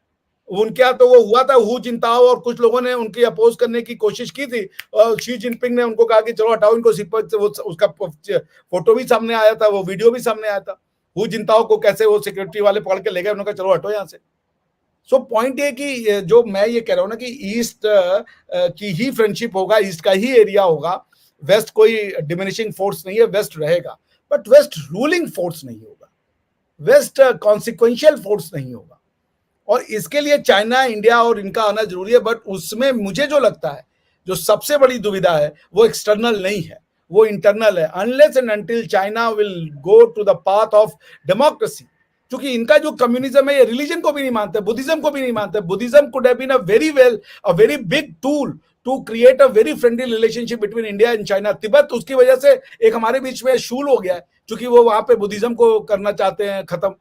उनके यहाँ तो वो हुआ था हु जिनताओ, और कुछ लोगों ने उनकी अपोज करने की कोशिश की थी, और शी जिनपिंग ने उनको कहा कि चलो हटाओ इनको सीट पर। उसका फोटो भी सामने आया था, वो वीडियो भी सामने आया था, हु जिनताओ को कैसे वो सिक्योरिटी वाले पकड़ के ले गए, उन्होंने कहा चलो हटो यहाँ से। सो पॉइंट ये कि जो मैं ये कह रहा हूँ ना कि ईस्ट की ही फ्रेंडशिप होगा, ईस्ट का ही एरिया होगा, वेस्ट कोई डिमिनिशिंग फोर्स नहीं है, वेस्ट रहेगा, बट वेस्ट रूलिंग फोर्स नहीं होगा, वेस्ट कॉन्सिक्वेंशियल फोर्स नहीं होगा। और इसके लिए चाइना, इंडिया और इनका आना जरूरी है। बट उसमें मुझे जो लगता है, जो सबसे बड़ी दुविधा है, वो एक्सटर्नल नहीं है, वो इंटरनल है। Unless and until China will go to the path of democracy, क्योंकि इनका जो कम्युनिज्म है, ये रिलीजन को भी नहीं मानते, बुद्धिज्म को भी नहीं मानते। Buddhism could have been a very big tool to create a very friendly relationship between India and China. Tibet उसकी वजह से एक हमारे बीच में शूल हो गया है, क्योंकि वो वहां पे बुद्धिज्म को करना चाहते हैं खत्म।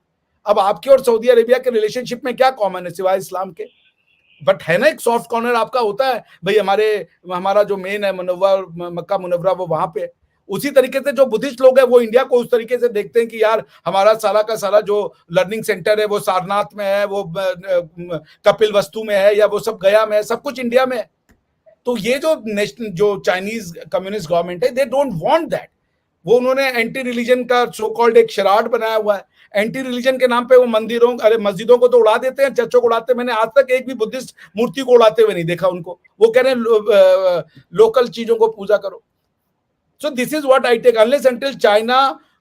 अब आपके और सऊदी अरेबिया के रिलेशनशिप में क्या कॉमन है सिवाय इस्लाम के? बट है ना, एक सॉफ्ट कॉर्नर आपका होता है भाई, हमारा जो मेन है मुनव्वर, मक्का मुनव्वरा, वो वहां पे। उसी तरीके से जो बुद्धिस्ट लोग हैं वो इंडिया को उस तरीके से देखते हैं कि यार हमारा सारा का सारा जो लर्निंग सेंटर है वो सारनाथ में है, वो कपिल वस्तु में है, या वो सब गया में है, सब कुछ इंडिया में है। तो ये जो चाइनीज कम्युनिस्ट गवर्नमेंट है, दे डोंट वांट दैट। वो उन्होंने एंटी रिलीजन का सो कॉल्ड एक शराड बनाया हुआ है। एंटी रिलीजन के नाम पे वो मस्जिदों को तो उड़ा देते हैं, चर्चों को उड़ाते हैं। मैंने आज तक एक भी बुद्धिस्ट मूर्ति को उड़ाते हुए नहीं देखा उनको। वो कह रहे हैं लोकल चीजों को पूजा करो। So this is what I take. Unless until China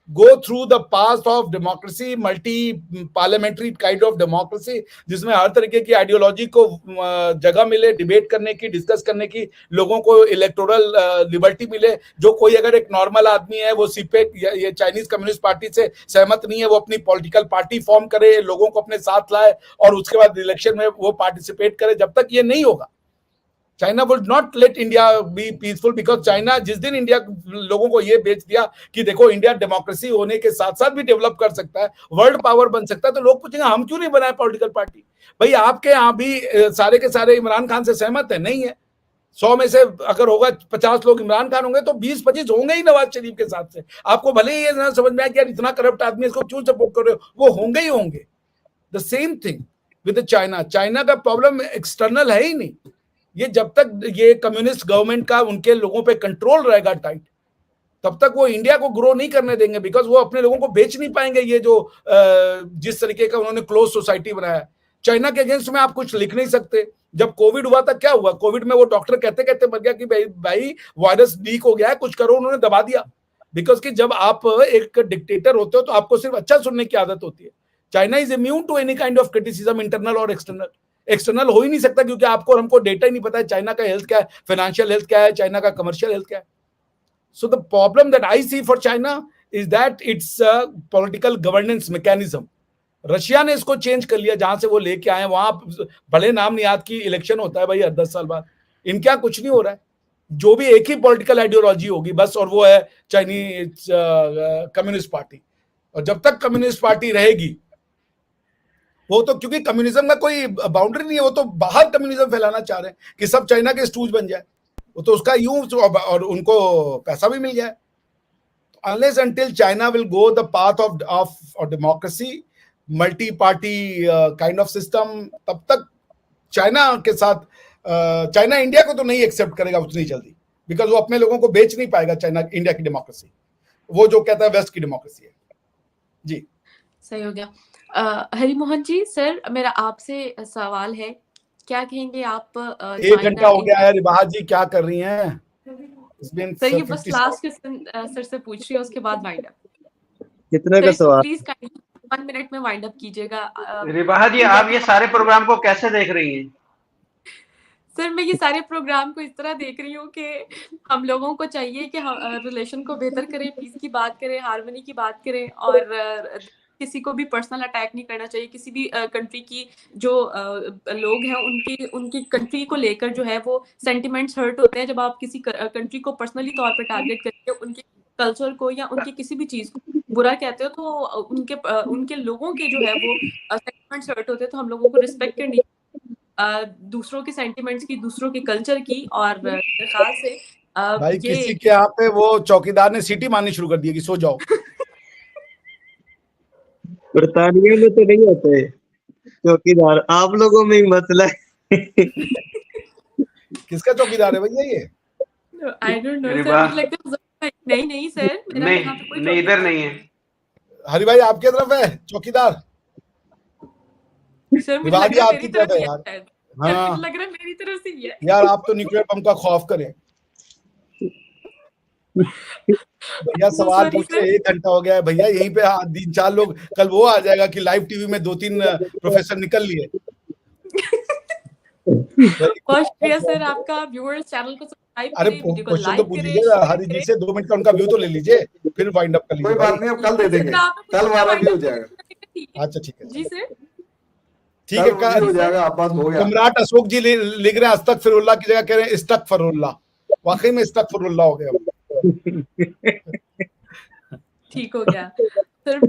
go through the path of democracy, multi-parliamentary kind of democracy, जिसमें हर तरीके की आइडियोलॉजी को जगह मिले, डिबेट करने की, डिस्कस करने की, लोगों को इलेक्टोरल लिबर्टी मिले। जो कोई अगर एक नॉर्मल आदमी है, वो सीपेक ये चाइनीज कम्युनिस्ट पार्टी से सहमत नहीं है, वो अपनी पॉलिटिकल पार्टी फॉर्म करे, लोगों को अपने साथ लाए और उसके बाद इलेक्शन में वो पार्टिसिपेट करे, जब तक ये नहीं होगा China would not let India be peaceful. Because China जिस दिन इंडिया लोगों को ये बेच दिया कि देखो इंडिया डेमोक्रेसी होने के साथ साथ भी डेवलप कर सकता है, वर्ल्ड पावर बन सकता है, तो लोग पूछेंगे हम क्यों नहीं बनाए पॉलिटिकल पार्टी। भाई आपके यहाँ भी सारे के सारे इमरान खान से सहमत है? नहीं है। 100 में से अगर होगा 50 लोग इमरान खान होंगे, तो 20-25 होंगे ही नवाज शरीफ के साथ से। आपको भले ही ये ना समझ में आए कि यार इतना करप्ट आदमी, इसको क्यों सपोर्ट कर रहे हो, वो होंगे ही होंगे। The same thing with China. China का प्रॉब्लम एक्सटर्नल है ही नहीं। ये जब तक ये कम्युनिस्ट गवर्नमेंट का उनके लोगों पे कंट्रोल रहेगा टाइट, तब तक वो इंडिया को ग्रो नहीं करने देंगे। बिकॉज वो अपने लोगों को बेच नहीं पाएंगे ये जो जिस तरीके का उन्होंने क्लोज सोसाइटी बनाया। चाइना के अगेंस्ट में आप कुछ लिख नहीं सकते। जब कोविड हुआ था, क्या हुआ? कोविड में वो डॉक्टर कहते कहते मर गया कि भाई वायरस लीक हो गया है, कुछ करो, उन्होंने दबा दिया। बिकॉज कि जब आप एक डिक्टेटर होते हो तो आपको सिर्फ अच्छा सुनने की आदत होती है। China is immune to any kind of criticism, internal और एक्सटर्नल। एक्सटर्नल हो ही नहीं सकता, क्योंकि आपको और हमको डेटा ही नहीं पता है चाइना का हेल्थ क्या है, फाइनेंशियल हेल्थ क्या है, चाइना का कमर्शियल हेल्थ क्या है। So the problem that I see for China is that it's a political governance mechanism. Russia ने इसको चेंज कर लिया, जहां से वो लेके आए। वहां भले नाम नहीं याद की इलेक्शन होता है भाई हर 10 साल बाद, इनके यहाँ कुछ नहीं हो रहा है। जो भी एक ही पॉलिटिकल आइडियोलॉजी होगी बस, और वो है चाइनीज कम्युनिस्ट पार्टी। और जब तक कम्युनिस्ट पार्टी रहेगी, वो तो क्योंकि कम्युनिज्म का कोई बाउंड्री नहीं है, वो तो बाहर कम्युनिज्म फैलाना चाह रहे हैं कि सब चाइना के स्टूज बन जाए। वो तो उसका यूं, और उनको पैसा भी मिल जाए। Unless until China will go the path of democracy, multi party kind of system, तब तक चाइना के साथ चाइना इंडिया को तो नहीं एक्सेप्ट करेगा उतनी जल्दी। बिकॉज वो अपने लोगों को बेच नहीं पाएगा चाइना इंडिया की डेमोक्रेसी, वो जो कहता है वेस्ट की डेमोक्रेसी है। जी सही हो गया। हरिमोहन जी, सर मेरा आपसे सवाल है, क्या कहेंगे आप 1 घंटा हो गया है। रिबाहा जी क्या कर रही हैं? सर ये बस लास्ट क्वेश्चन सर से पूछ रही है, उसके बाद वाइंड अप। कितने का सवाल? प्लीज 1 मिनट में वाइंड अप कीजिएगा। रिबाहा जी, आप ये सारे प्रोग्राम को कैसे देख रही हैं? सर मैं ये सारे प्रोग्राम को इस तरह देख रही हूँ कि हम लोगों को चाहिए कि रिलेशन को बेहतर करें, पीस की बात करें, हार्मनी की बात करें, और किसी को भी पर्सनल अटैक नहीं करना चाहिए। किसी भी कंट्री की जो लोग हैं उनकी कंट्री को लेकर जो है वो सेंटिमेंट्स हर्ट होते हैं। जब आप किसी कंट्री को पर्सनली तौर पर टारगेट करके उनके कल्चर को या उनकी किसी भी चीज को बुरा कहते हो, तो उनके लोगों के जो है वो सेंटिमेंट्स हर्ट होते हैं। तो हम लोगों को रिस्पेक्ट करनी दूसरों के सेंटिमेंट्स की, दूसरों के कल्चर की। और खास से भाई किसी के यहाँ पे वो चौकीदार ने सीटी मारनी शुरू कर दी कि सो जाओ। बर्तानिया में तो नहीं होते चौकीदार, आप लोगों में ही मसला है। किसका चौकीदार है भैया ये? आई डोंट नो सर, मुझे लगता है नहीं सर, मेरा यहाँ पे कोई नहीं, इधर नहीं है। हरि भाई आपकी तरफ है चौकीदार? सर मुझे लग रहा है मेरी तरफ ही है। हाँ लग रहा है मेरी तरफ से ही है। यार आप तो न्यूक्लियर बम का खौफ करें। भैया सवाल पूछे 1 घंटा हो गया है भैया, यहीं पे 3-4 लोग, कल वो आ जाएगा कि लाइव टीवी में 2-3 प्रोफेसर निकल लिए। बहुत शुक्रिया सर आपका। व्यूअर्स चैनल को सब्सक्राइब करें, वीडियो को लाइक करें, हरि जी से 2 मिनट का उनका व्यू तो ले लीजिए, फिर वाइंड अप कर लीजिए। कोई बात नहीं, अब कल दे देंगे, कल वाला भी हो जाएगा। अच्छा ठीक है जी सर, ठीक है, कल हो जाएगा। आपास हो गया। सम्राट अशोक जी लिख रहे हैं अस्तगफिरुल्लाह की जगह कह रहे हैं इस्तगफिरुल्लाह। वाकई में इस्तगफिरुल्लाह हो गया। ठीक हो गया सर।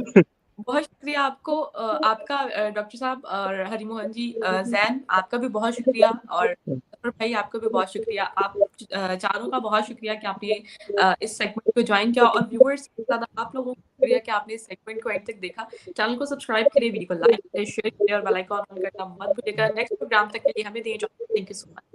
बहुत शुक्रिया आपको, आपका डॉक्टर साहब और हरिमोहन जी, जैन आपका भी बहुत शुक्रिया। और और भाई आपका भी बहुत शुक्रिया। आप चारों का बहुत शुक्रिया कि आपने इस सेगमेंट को ज्वाइन किया, और व्यूअर्स ज़्यादा आप लोगों को शुक्रिया कि आपने इस सेगमेंट को एंड तक देखा। चैनल को सब्सक्राइब करिए, वीडियो को लाइक करिए, शेयर करिए और बेल आइकन ऑन करना मत भूलिएगा। नेक्स्ट प्रोग्राम तक के लिए हमें दें इजाज़त। Thank you so much.